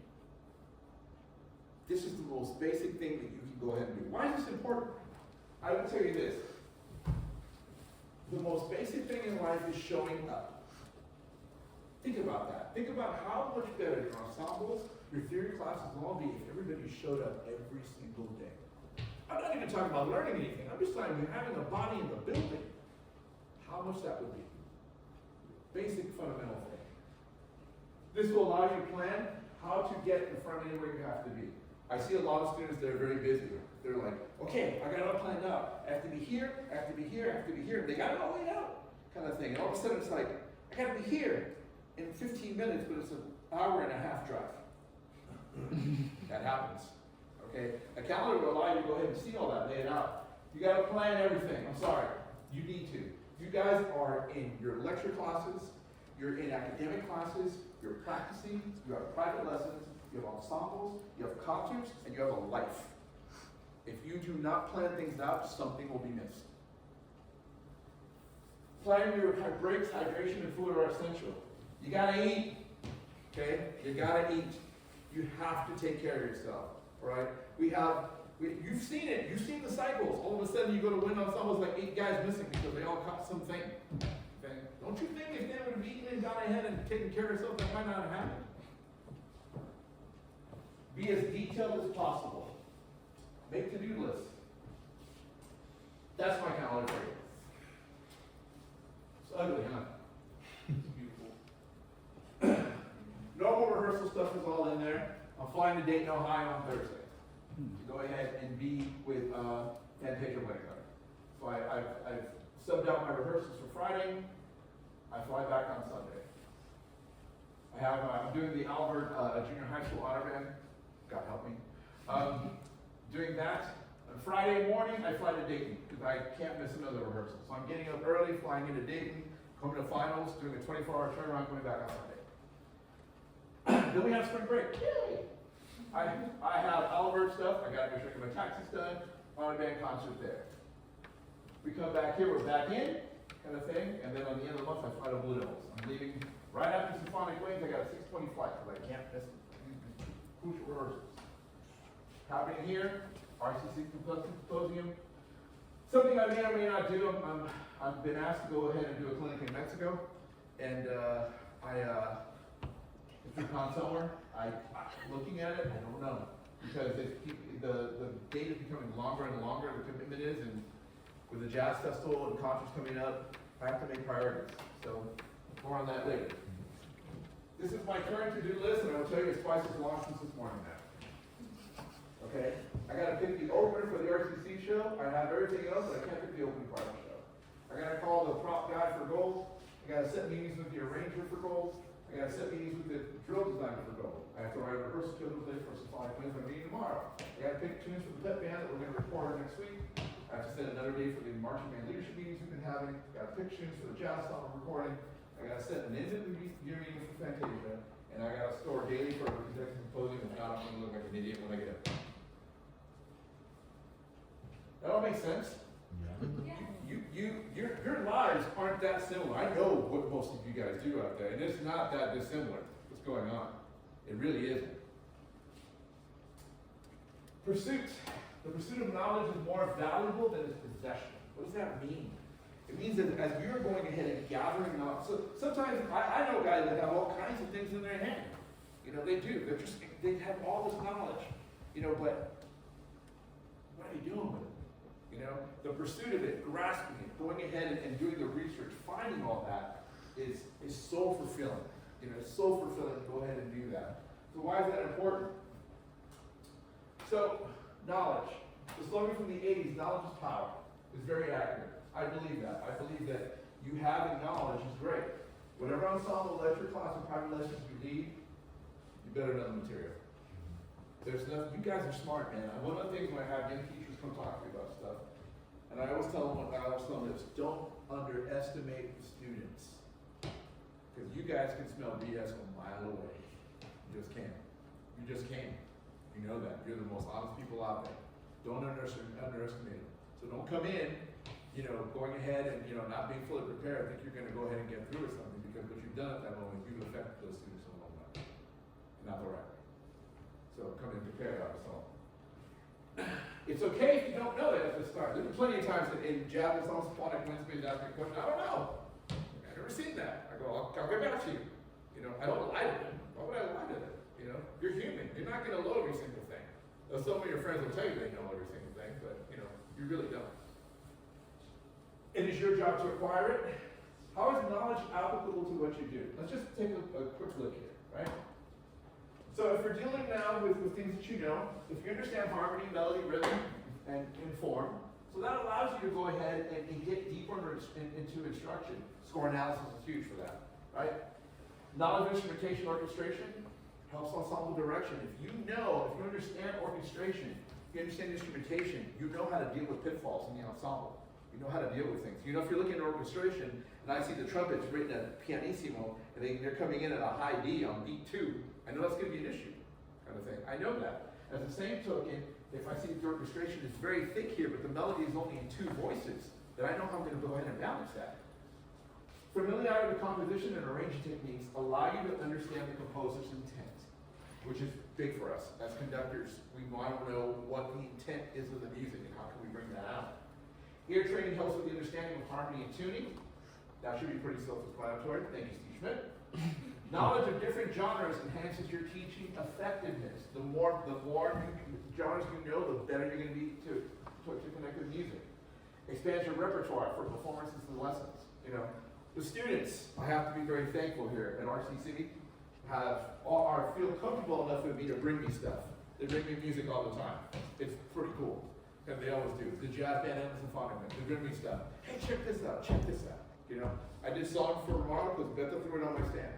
This is the most basic thing that you can go ahead and do. Why is this important? I will tell you this. The most basic thing in life is showing up. Think about that. Think about how much better your ensembles, your theory classes will all be if everybody showed up every single day. I'm not even talking about learning anything. I'm just talking about having a body in the building. How much that would be. Basic fundamental thing. This will allow you to plan how to get in front of anywhere you have to be. I see a lot of students that are very busy. They're like, okay, I got it all planned out. I have to be here, I have to be here, I have to be here. They got it all laid out, kind of thing. And all of a sudden it's like, I got to be here in 15 minutes, but it's an hour and a half drive. That happens. Okay? A calendar will allow you to go ahead and see all that, lay it out. You got to plan everything. I'm sorry. You need to. You guys are in your lecture classes, you're in academic classes, you're practicing, you have private lessons, you have ensembles, you have concerts, and you have a life. If you do not plan things out, something will be missed. Planning your breaks, hydration, and food are essential. You gotta eat, okay? You gotta eat. You have to take care of yourself, right? You've seen it. You've seen the cycles. All of a sudden, you go to wind ensembles like 8 guys missing because they all caught something. Okay? Don't you think if they would have eaten and gone ahead and taken care of themselves, that might not have happened? Be as detailed as possible. Make to-do lists. That's my calendar for you. It's ugly, huh? It's beautiful. Normal rehearsal stuff is all in there. I'm flying to Dayton, Ohio on Thursday. To go ahead and be with Pedro Winnicott. So I've subbed out my rehearsals for Friday. I fly back on Sunday. I'm doing the Albert Junior High School Honor Band. God help me. Doing that. On Friday morning, I fly to Dayton because I can't miss another rehearsal. So I'm getting up early, flying into Dayton, coming to finals, doing a 24-hour turnaround, going back on Sunday. Then we have spring break. Yay! I have Albert stuff. I got to make sure I get my taxes done. On a band concert there. We come back here, we're back in, kind of thing, and then on the end of the month, I fly to Blue Devils. I'm leaving right after Symphonic Wings. I got a 6:20 flight, because I can't miss crucial rehearsals. Happening here, RCC Symposium. Something I may or may not do. I've been asked to go ahead and do a clinic in Mexico, and it's through Consumer. Looking at it, I don't know, because the date is becoming longer and longer. The commitment is, and with the jazz festival and concerts coming up, I have to make priorities. So more on that later. This is my current to-do list, and I will tell you it's twice as long since this morning now. Okay, I gotta pick the opener for the RCC show. I have everything else, but I can't pick the opening part of the show. I gotta call the prop guy for gold. I gotta set meetings with the arranger for gold. I gotta set meetings with the drill designer for gold. I have to write a rehearsal schedule today for Symphonic Wings. I'm meeting tomorrow. I gotta pick tunes for the pep band that we're gonna record next week. I have to set another day for the marching band leadership meetings we've been having. I gotta pick tunes for the jazz song we're recording. I gotta set an end-of-the-year meeting for Fantasia. And I gotta score daily for a conducting symposium. If not, I'm gonna look like an idiot when I get up. That all makes sense? Your lives aren't that similar. I know what most of you guys do out there, and it's not that dissimilar. What's going on? It really isn't. Pursuit. The pursuit of knowledge is more valuable than its possession. What does that mean? It means that as you're going ahead and gathering knowledge, so sometimes I know guys that have all kinds of things in their hand. You know, they do. They have all this knowledge. You know, but what are you doing with it? You know, the pursuit of it, grasping it, going ahead and doing the research, finding all that is so fulfilling. You know, it's so fulfilling to go ahead and do that. So why is that important? So, knowledge. The slogan from the 80s, knowledge is power, is very accurate. I believe that. I believe that you having knowledge is great. Whatever ensemble, lecture, class, or private lessons you lead, you better know the material. There's nothing, you guys are smart, man. One of the things when I have young teachers come talk to me about stuff, and I always tell them this, don't underestimate the students. Because you guys can smell BS from a mile away. You just can't. You just can't. You know that. You're the most honest people out there. Don't underestimate them. So don't come in, you know, going ahead and, you know, not being fully prepared, think you're going to go ahead and get through with something, because what you've done at that moment, you've affected those students in the long run. Not the right way. So come in prepared on us all. It's okay if you don't know it at the start. There's been plenty of times that in jazz and symphonic Wednesday ask me a question, I don't know. I've never seen that. I go, I'll get back to you. You know, I don't lie to them. Why would I lie to them? You know, you're human. You're not going to know every single thing. Though some of your friends will tell you they know every single thing, but you know, you really don't. It is your job to acquire it. How is knowledge applicable to what you do? Let's just take a quick look here, right? So if we're dealing now with things that you know, if you understand harmony, melody, rhythm, and form, so that allows you to go ahead and get deeper into instruction. Score analysis is huge for that, right? Knowledge of instrumentation, orchestration helps ensemble direction. If you understand orchestration, if you understand instrumentation, you know how to deal with pitfalls in the ensemble. You know how to deal with things. You know, if you're looking at orchestration, and I see the trumpets written at pianissimo, and they're coming in at a high D on beat 2, I know that's going to be an issue, kind of thing. I know that. As the same token, if I see the orchestration is very thick here, but the melody is only in 2 voices, then I know how I'm going to go ahead and balance that. Familiarity with composition and arranging techniques allow you to understand the composer's intent, which is big for us. As conductors, we want to know what the intent is of the music and how can we bring that out. Ear training helps with the understanding of harmony and tuning. That should be pretty self-explanatory. Thank you, Steve Schmidt. Knowledge of different genres enhances your teaching effectiveness. The more genres you know, the better you're going to be to connect with music. Expands your repertoire for performances and lessons. You know, the students, I have to be very thankful here at RCC, feel comfortable enough with me to bring me stuff. They bring me music all the time. It's pretty cool. And they always do. The jazz band and the symphonic band, they bring me stuff. Hey, check this out, check this out. You know, I did songs for Romano because Beth threw it on my stand.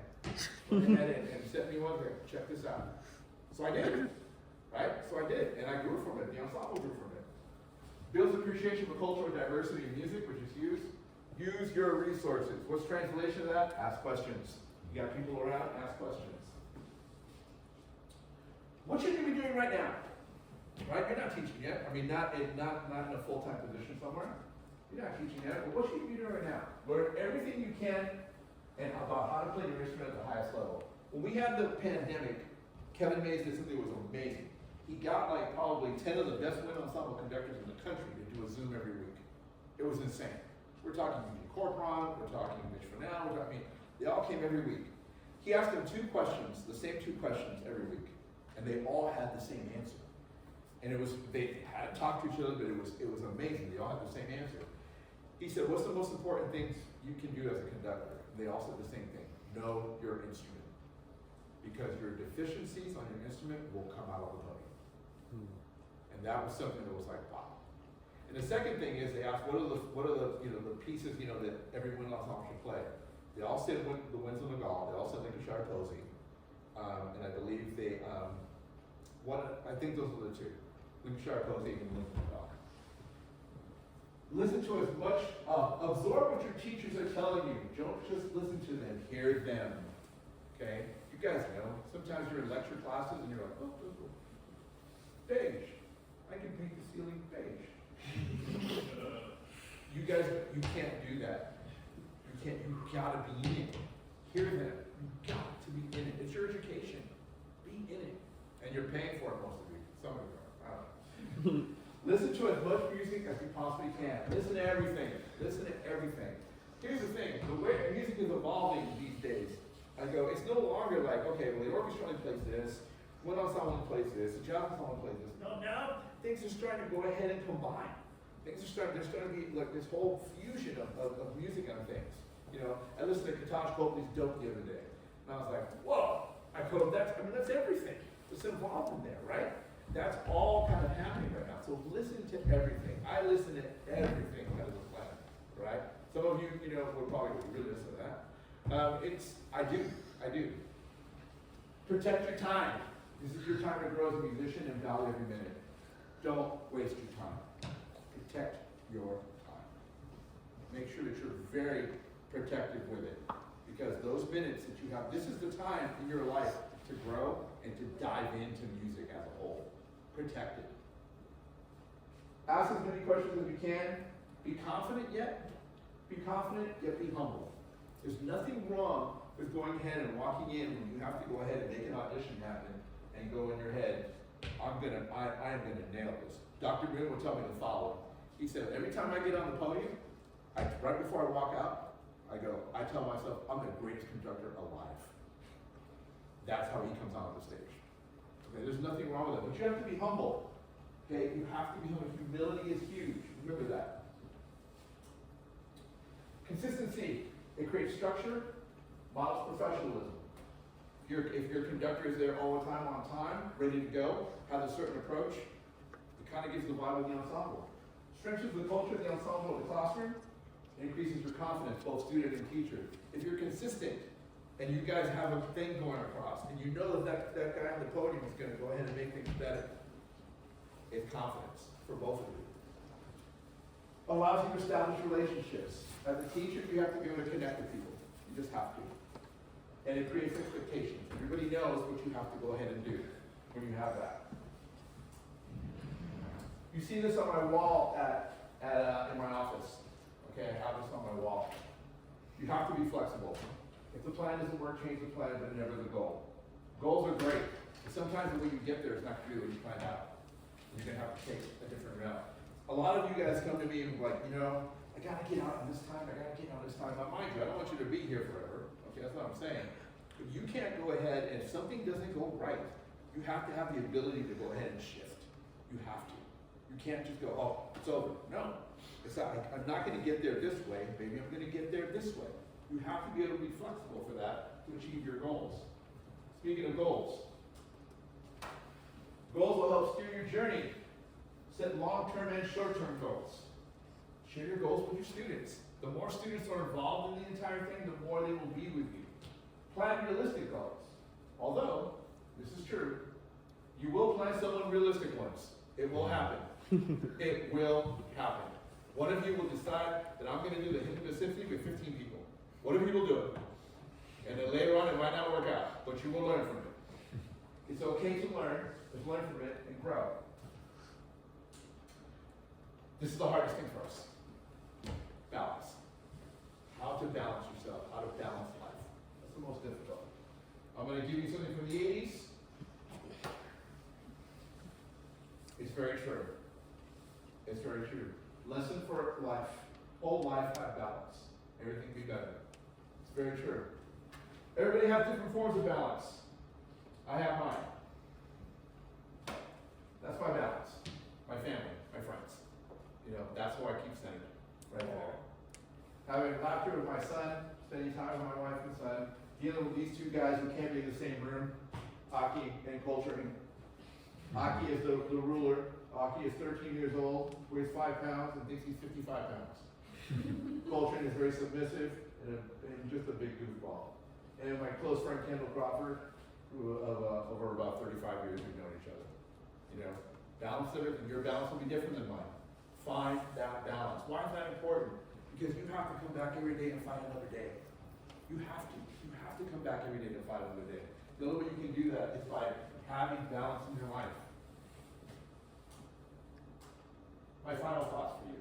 And set me one there, check this out. So I did, right? So I did, and I grew from it. The ensemble grew from it. Builds appreciation for cultural diversity in music, which is Use your resources. What's translation of that? Ask questions. You got people around, ask questions. What should you be doing right now? Right? You're not teaching yet. I mean, not in a full-time position somewhere. You're not teaching yet. But what should you be doing right now? Learn everything you can and about how to play your instrument at the highest level. When we had the pandemic, Kevin Mays did something that was amazing. He got like probably 10 of the best wind ensemble conductors in the country to do a Zoom every week. It was insane. We're talking Eugene Corporon, we're talking Mitch Fernell, they all came every week. He asked them two questions, the same two questions every week, and they all had the same answer. And they had to talk to each other, but it was amazing. They all had the same answer. He said, what's the most important things you can do as a conductor? They all said the same thing. Know your instrument. Because your deficiencies on your instrument will come out of the podium. And that was something that was like, wow. And the second thing is they asked, what are the pieces, that every wind ensemble should play? They all said the winds of the Gall. They all said Lincolnshire Posey. And I believe I think those are the two. Lincolnshire Posey and Lincoln Gall. Listen to as much, absorb what your teachers are telling you. Don't just listen to them, hear them. Okay? You guys know, sometimes you're in lecture classes and you're like, oh, beige. I can paint the ceiling beige. You guys, you can't do that. You gotta be in it. Hear them. You got to be in it. It's your education. Be in it. And you're paying for it, most of you. Some of you are. I don't know. Listen to as much music as you possibly can. Listen to everything. Listen to everything. Here's the thing. The way music is evolving these days, I go, it's no longer like, okay, well, the orchestra only plays this, wind ensemble plays this, the jazz ensemble plays this. No, now things are starting to go ahead and combine. There's starting to be like this whole fusion of music and things. I listened to Katash Copley's Dope the other day, and I was like, whoa! That's everything. It's involved in there, right? That's all kind of happening right now. So listen to everything. I listen to everything that is a planet, right? Some of you, would probably really listen to that. I do. Protect your time. This is your time to grow as a musician and value every minute. Don't waste your time. Protect your time. Make sure that you're very protective with it. Because those minutes that you have, this is the time in your life to grow and to dive into music as a whole. Protect it. Ask as many questions as you can. Be confident yet be humble. There's nothing wrong with going ahead and walking in when you have to go ahead and make an audition happen and go in your head, I am gonna nail this. Dr. Moon will tell me the following. He said, every time I get on the podium, right before I walk out, I tell myself, I'm the greatest conductor alive. That's how he comes onto the stage. Okay, there's nothing wrong with it, but you have to be humble. Okay, you have to be humble. Humility is huge. Remember that. Consistency. It creates structure, models professionalism. If your conductor is there all the time, on time, ready to go, has a certain approach, it kind of gives the vibe of the ensemble. Strengthens the culture of the ensemble of the classroom, and increases your confidence, both student and teacher. If you're consistent, and you guys have a thing going across, and you know that guy on the podium is going to go ahead and make things better, it's confidence for both of you. Allows you to establish relationships. As a teacher, you have to be able to connect with people. You just have to. And it creates expectations. Everybody knows what you have to go ahead and do when you have that. You see this on my wall in my office. Okay, I have this on my wall. You have to be flexible. If the plan doesn't work, change the plan, but never the goal. Goals are great, but sometimes the way you get there is not going to be what you planned out. You're going to have to take a different route. A lot of you guys come to me and like, I got to get out in this time, Now, mind you, I don't want you to be here forever. Okay, that's what I'm saying. But you can't go ahead, and if something doesn't go right, you have to have the ability to go ahead and shift. You have to. You can't just go, oh, it's over. No. It's not, I'm not going to get there this way. Maybe I'm going to get there this way. You have to be able to be flexible for that to achieve your goals. Speaking of goals, goals will help steer your journey. Set long-term and short-term goals. Share your goals with your students. The more students are involved in the entire thing, the more they will be with you. Plan realistic goals. Although, this is true, you will plan some unrealistic ones. It will happen. It will happen. One of you will decide that I'm going to do the Hindu Pacific with 15 people. One of you will do it. And then later on, it might not work out, but you will learn from it. It's okay to learn, just learn from it and grow. This is the hardest thing for us. Balance. How to balance yourself, how to balance life. That's the most difficult. I'm going to give you something from the 80s. It's very true. It's very true. Lesson for life. Whole life have balance. Everything be better. It's very true. Everybody has different forms of balance. I have mine. That's my balance. My family, my friends. You know, that's why I keep sending it. Right there. Having laughter with my son, spending time with my wife and son, dealing with these two guys who can't be in the same room, Aki and Coltrane. Aki is the ruler. Aki is 13 years old, weighs 5 pounds, and thinks he's 55 pounds. Coltrane is very submissive and just a big goofball. And my close friend Kendall Crawford, who over about 35 years we've known each other. You know, balance everything. Your balance will be different than mine. Find that balance. Why is that important? Because you have to come back every day and find another day. You have to. You have to come back every day and find another day. The only way you can do that is by having balance in your life. My final thoughts for you.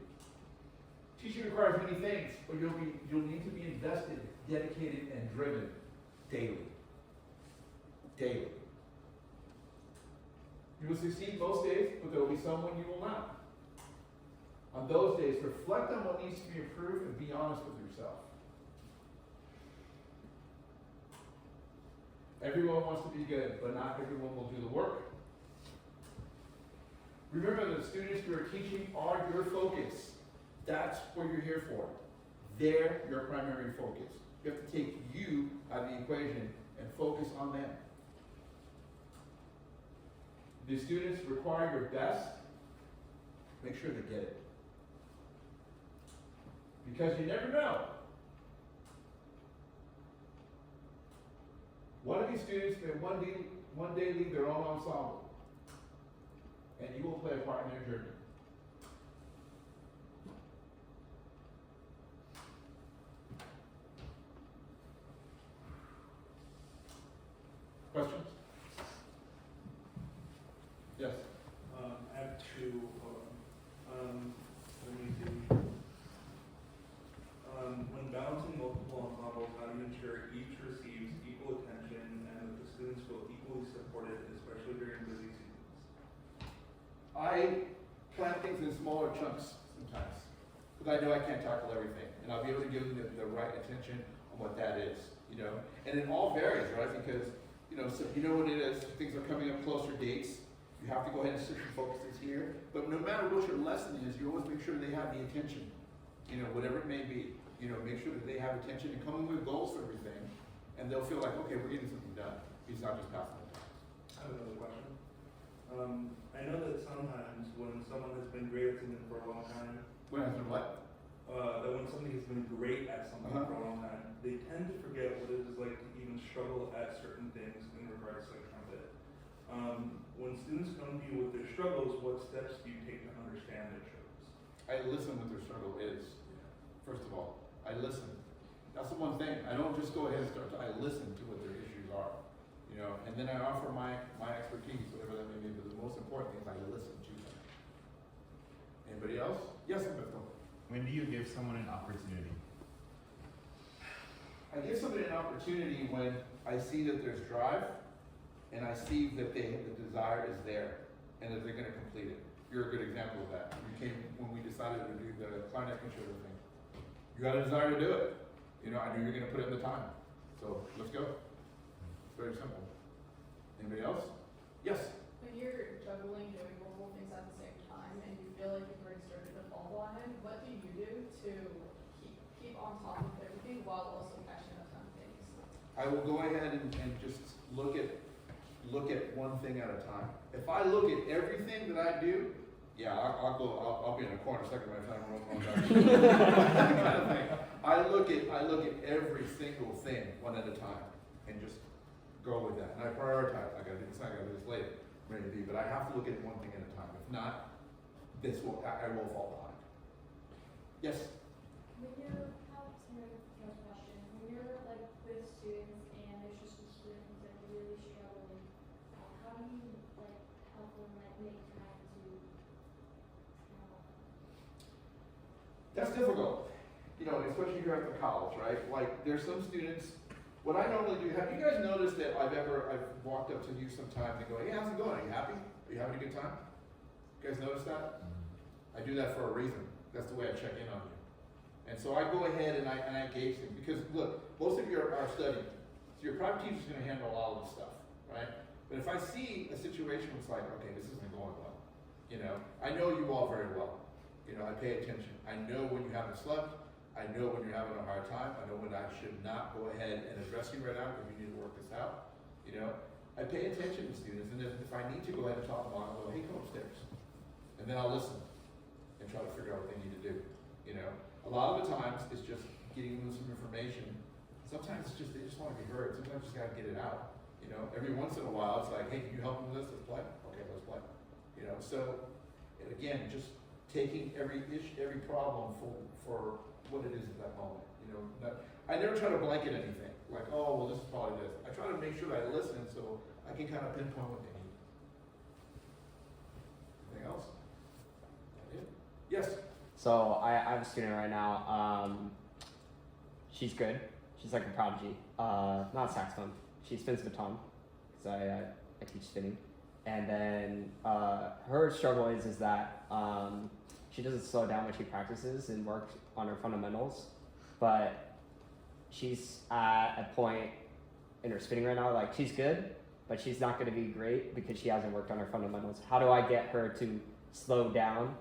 Teaching requires many things, but you'll need to be invested, dedicated, and driven daily. Daily. You will succeed most days, but there will be some when you will not. On those days, reflect on what needs to be improved and be honest with yourself. Everyone wants to be good, but not everyone will do the work. Remember, the students you are teaching are your focus. That's what you're here for. They're your primary focus. You have to take you out of the equation and focus on them. The students require your best. Make sure they get it. Because you never know. One of these students may one day lead their own ensemble. And you will play a part in their journey. Questions? Yes. I have two. Let me see. When balancing multiple ensembles, how do you ensure each receives equal attention and that the students feel equally supported, especially during busy seasons? I plan things in smaller chunks sometimes, because I know I can't tackle everything, and I'll be able to give them the right attention on what that is, you know. And it all varies, right? Because so you know what it is. Things are coming up closer dates. You have to go ahead and switch your focuses here. But no matter what your lesson is, you always make sure they have the attention. You know, whatever it may be. You know, make sure that they have attention and come in with goals for everything, and they'll feel like, okay, we're getting something done. He's not just passing the time. I have another question. I know that sometimes when someone has been great at something for a long time, When has been what? that when somebody has been great at something for a long time, they tend to forget what it is like to even struggle at certain things in regards to trumpet. When students come to you with their struggles, what steps do you take to understand their struggles? I listen what their struggle is. First of all, I listen. That's the one thing. I don't just go ahead and start. I listen to what their issues are, you know, and then I offer my expertise, whatever that may be. But the most important thing is I listen to them. Anybody else? Yes, Humberto. When do you give someone an opportunity? I give somebody an opportunity when I see that there's drive, and I see that the desire is there, and that they're going to complete it. You're a good example of that. You came when we decided to do the clarinet concerto thing. You got a desire to do it. You know, I knew you're going to put in the time. So let's go. It's very simple. Anybody else? Yes. When you're juggling doing multiple things at the same time and you feel like you've already started to fall behind, what do you do to keep on top of everything while also catching up on things? I will go ahead and just look at one thing at a time. If I look at everything that I do, yeah, I'll be in a corner second by the time we're on back. Kind of thing. I look at every single thing one at a time and just go with that. And I prioritize. I gotta do this, I gotta do this later, maybe, but I have to look at one thing at a time. If not, I will fall behind. Yes? When you're, question, when you're like with students and there's just some students that are really struggling, how do you like help them like make time to, That's difficult, you know, especially here at the college, right? Like, there's some students, what I normally do, have you guys noticed that I've walked up to you sometime and go, hey, how's it going? Are you happy? Are you having a good time? You guys notice that? I do that for a reason. That's the way I check in on you. And so I go ahead and I engage them, because look, most of you are studying, so your private teacher's gonna handle all of this stuff, right? But if I see a situation where it's like, okay, this isn't going well, you know, I know you all very well. You know, I pay attention. I know when you haven't slept. I know when you're having a hard time. I know when I should not go ahead and address you right now because you need to work this out. You know, I pay attention to students, and if I need to go ahead and talk to them, I'll go, hey, come upstairs. And then I'll listen and try to figure out what they need to do. You know, a lot of the times it's just getting them some information. Sometimes it's just, they just want to be heard. Sometimes you just got to get it out. You know, every once in a while it's like, hey, can you help me with this? Let's play. Okay, let's play. You know, so, and again, just taking every problem for what it is at that moment. You know, I never try to blanket anything. Like, oh, well, this is probably this. I try to make sure that I listen so I can kind of pinpoint what they need. Anything else? Yes? So I have a student right now. She's good. She's like a prodigy. Not saxophone. She spins baton because I teach spinning. And then her struggle is that she doesn't slow down when she practices and works on her fundamentals. But she's at a point in her spinning right now, like she's good, but she's not going to be great because she hasn't worked on her fundamentals. How do I get her to slow down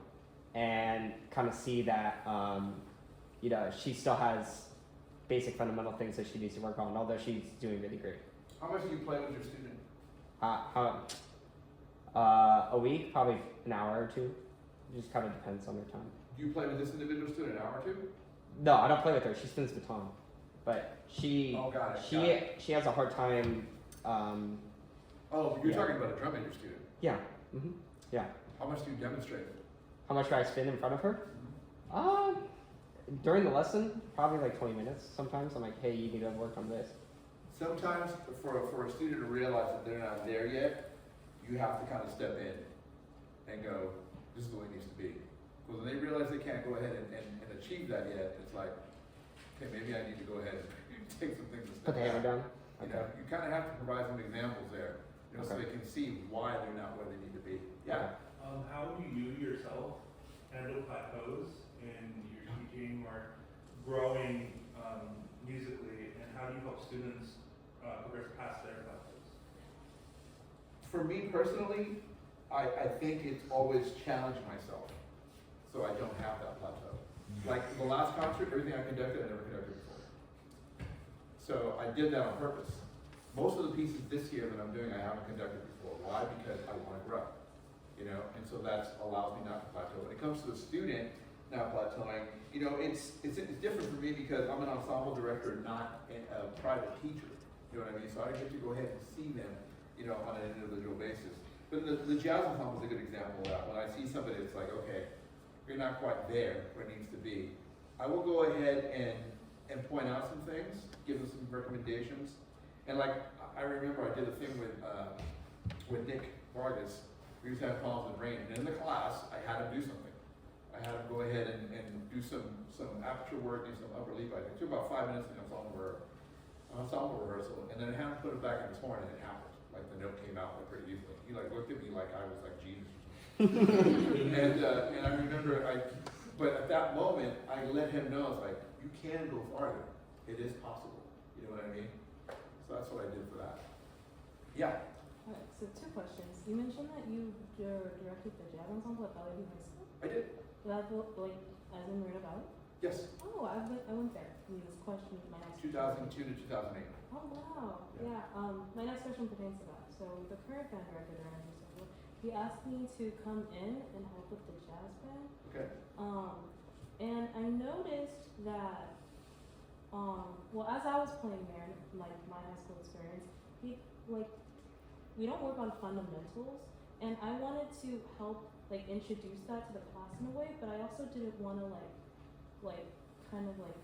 and kind of see that, you know, she still has basic fundamental things that she needs to work on, although she's doing really great. How much do you play with your student? A week, probably an hour or two. It just kind of depends on her time. Do you play with this individual student an hour or two? No, I don't play with her. She spins baton, but she has a hard time. Oh, you're talking about a drum major student. Yeah. Mm-hmm. Yeah. How much do you demonstrate? How much do I spin in front of her? During the lesson, probably like 20 minutes. Sometimes I'm like, hey, you need to work on this. Sometimes for a student to realize that they're not there yet, you have to kind of step in and go, this is the way it needs to be. Because when they realize they can't go ahead and achieve that yet, it's like, okay, maybe I need to go ahead and take some things a step Put the hammer down. You know, you kind of have to provide some examples there, you know, so Okay. they can see why they're not where they need to be. Yeah. How do you yourself handle plateaus in your teaching or growing musically, and how do you help students progress past their plateaus? For me personally, I think it's always challenged myself, so I don't have that plateau. Like the last concert, everything I conducted, I never conducted before. So I did that on purpose. Most of the pieces this year that I'm doing, I haven't conducted before. Why? Because I want to grow, you know, and so that allows me not to plateau. When it comes to a student not plateauing, you know, it's different for me because I'm an ensemble director, not a private teacher. You know what I mean? So I get to go ahead and see them, you know, on an individual basis. But the jazz ensemble is a good example of that. When I see somebody that's like, okay, you're not quite there where it needs to be, I will go ahead and point out some things, give them some recommendations. And like, I remember I did a thing with Nick Vargas. We was having problems with rain. And in the class, I had him do something. I had him go ahead and do some aperture work and some upper leap. I think it took about 5 minutes in ensemble rehearsal. And then I had him put it back in his horn and it happened. Like the note came out like pretty easily. He like looked at me like I was like Jesus. and I remember but at that moment I let him know, it's like, you can go farther. It is possible. You know what I mean? So that's what I did for that. Yeah. Alright, so 2 questions. You mentioned that you directed the jazz ensemble at Valley View High School. I did. That like as in Marina Valley? Yes. Oh, I went there. And this question is my next. 2002 to 2008. Oh wow. Yeah. Yeah. My next question pertains to that. So the current band director there, he asked me to come in and help with the jazz band. Okay. And I noticed that, well, as I was playing there, like my high school experience, we don't work on fundamentals, and I wanted to help, like, introduce that to the class in a way, but I also didn't want to, like, like kind of like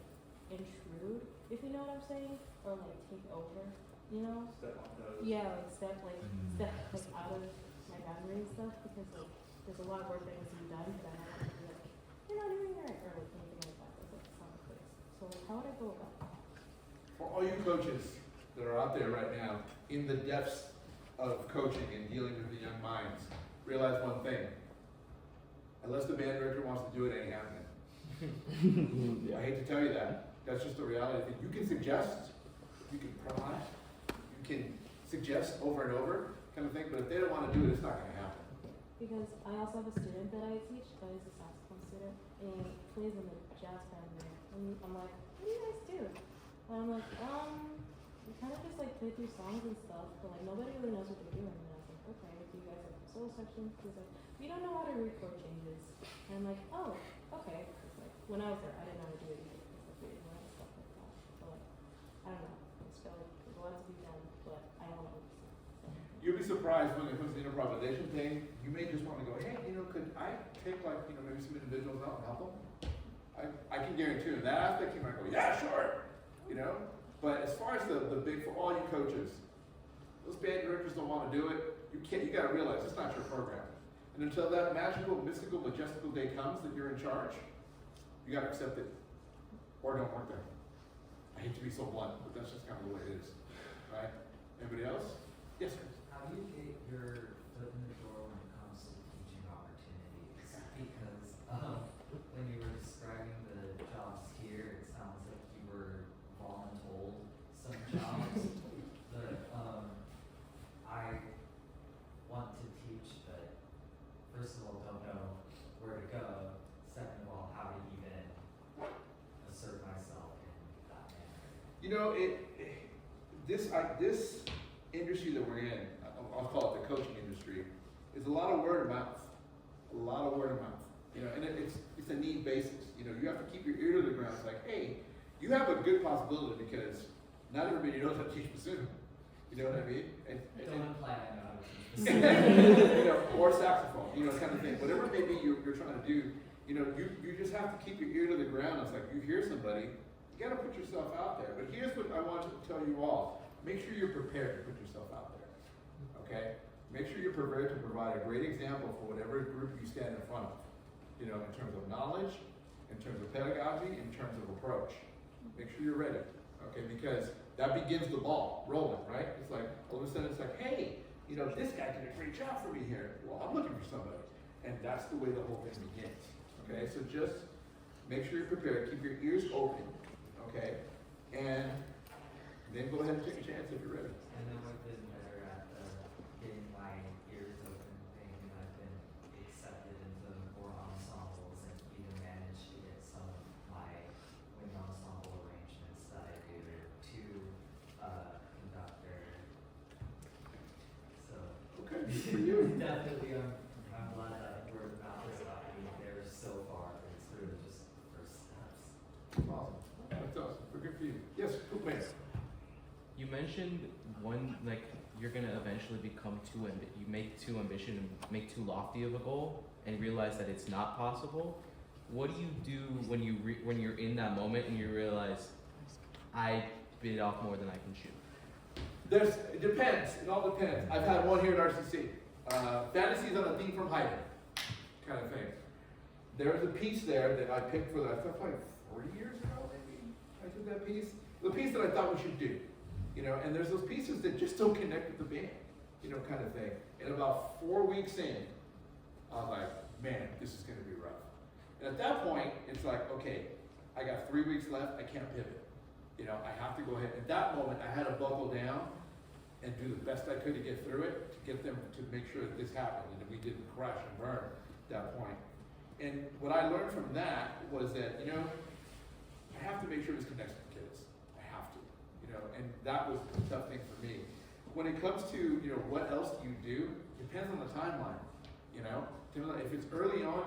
intrude, if you know what I'm saying, or like take over, you know? Step on toes. Yeah, like step like out of my boundary and stuff, because like there's a lot of work that needs to be done, but I don't want to be like, you're not doing it right, or like anything like that. That's like some place. So like, how would I go about that? For all you coaches that are out there right now, in the depths of coaching and dealing with the young minds, realize one thing. Unless the band director wants to do it, it ain't happening. I hate to tell you that. That's just the reality. You can suggest, you can prod, you can suggest over and over kind of thing, but if they don't want to do it, it's not going to happen. Because I also have a student that I teach that is a saxophone student, and he plays in the jazz band there. And I'm like, what do you guys do? And I'm like, we kind of just like play through songs and stuff, but like nobody really knows what they're doing. And I was like, okay, do you guys have a solo section? He's like, we don't know how to read chord changes. And I'm like, oh, okay. It's like, when I was there, I didn't know how to do it either, because like, we didn't learn stuff like that. But like, I don't know. I just feel like there's a lot to be done, but I don't want to oversee. So. You'll be surprised when it comes to the improvisation thing. You may just want to go, hey, could I take like, maybe some individuals out and help them? I can guarantee you in that aspect, you might go, yeah, sure. But as far as the big, for all you coaches, those band directors don't want to do it. You got to realize it's not your program. And until that magical, mystical, majestical day comes that you're in charge, you got to accept it. Or don't work there. I hate to be so blunt, but that's just kind of the way it is. Right? Anybody else? Yes, Chris. How do you get your foot in the door when it comes to teaching opportunities? Because when you were describing the jobs here, it sounds like you were voluntold some jobs that I want to teach, but first of all, don't know where to go. Second of all, how to even assert myself in that manner. This industry that we're in, I'll call it the coaching industry, is a lot of word of mouth. A lot of word of mouth. And it's a need basis. You have to keep your ear to the ground. It's like, hey, you have a good possibility because not everybody knows how to teach bassoon. You know what I mean? Don't imply I know how to teach. Or saxophone, kind of thing. Whatever maybe you're trying to do, you just have to keep your ear to the ground. It's like you hear somebody, you got to put yourself out there. But here's what I want to tell you all. Make sure you're prepared to put yourself out there, okay? Make sure you're prepared to provide a great example for whatever group you stand in front of, in terms of knowledge, in terms of pedagogy, in terms of approach. Make sure you're ready, okay? Because that begins the ball rolling, right? It's like, all of a sudden it's like, hey, this guy did a great job for me here. Well, I'm looking for somebody. And that's the way the whole thing begins, okay? So just make sure you're prepared, keep your ears open, okay? And then go ahead and take a chance if you're ready. And then I've been better at getting my ears open thing, and I've been accepted into more ensembles and even managed to get some of my wind ensemble arrangements that I do to conductor. So Okay, good for you. definitely, I'm glad that word of mouth has gotten me there so far. It's really just first steps. Awesome. That's awesome. We're good for you. Yes, who wins? You mentioned you're gonna eventually become you make too ambitious and make too lofty of a goal and realize that it's not possible. What do you do when you're in that moment and you realize I bit off more than I can chew? It depends. It all depends. I've had one here at RCC. Fantasies on a theme from Haydn, kind of thing. There's a piece there that I picked for I thought like 40 years ago, maybe. I did that piece. The piece that I thought we should do. And there's those pieces that just don't connect with the band, kind of thing. And about 4 weeks in, I was like, man, this is going to be rough. And at that point, it's like, okay, I got 3 weeks left. I can't pivot. I have to go ahead. At that moment, I had to buckle down and do the best I could to get through it, to get them to make sure that this happened and that we didn't crash and burn at that point. And what I learned from that was that, I have to make sure this connects with kids. I have to, and that was a tough thing for me. When it comes to, what else do you do? It depends on the timeline, If it's early on,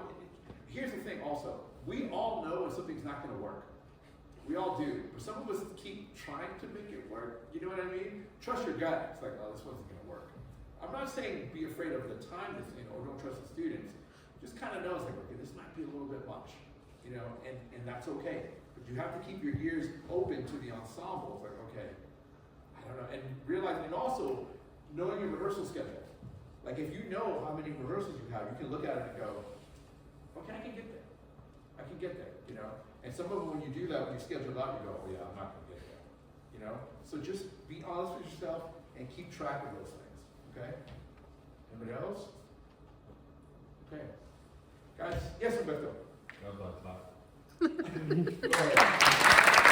here's the thing also. We all know when something's not going to work. We all do. But some of us keep trying to make it work. You know what I mean? Trust your gut. It's like, oh, this wasn't going to work. I'm not saying be afraid of the time that's or don't trust the students. Just kind of know it's like, okay, this might be a little bit much. you know, and that's okay. But you have to keep your ears open to the ensemble. It's like, okay, I don't know, and realizing, and also knowing your rehearsal schedule. Like if you know how many rehearsals you have, you can look at it and go, okay, I can get there. I can get there, you know. And some of them, when you do that, when you schedule it out, you go, oh yeah, I'm not gonna get there, you know. So just be honest with yourself and keep track of those things, okay? Anybody else? Okay. Guys, yes, Roberto. God bless. Go ahead.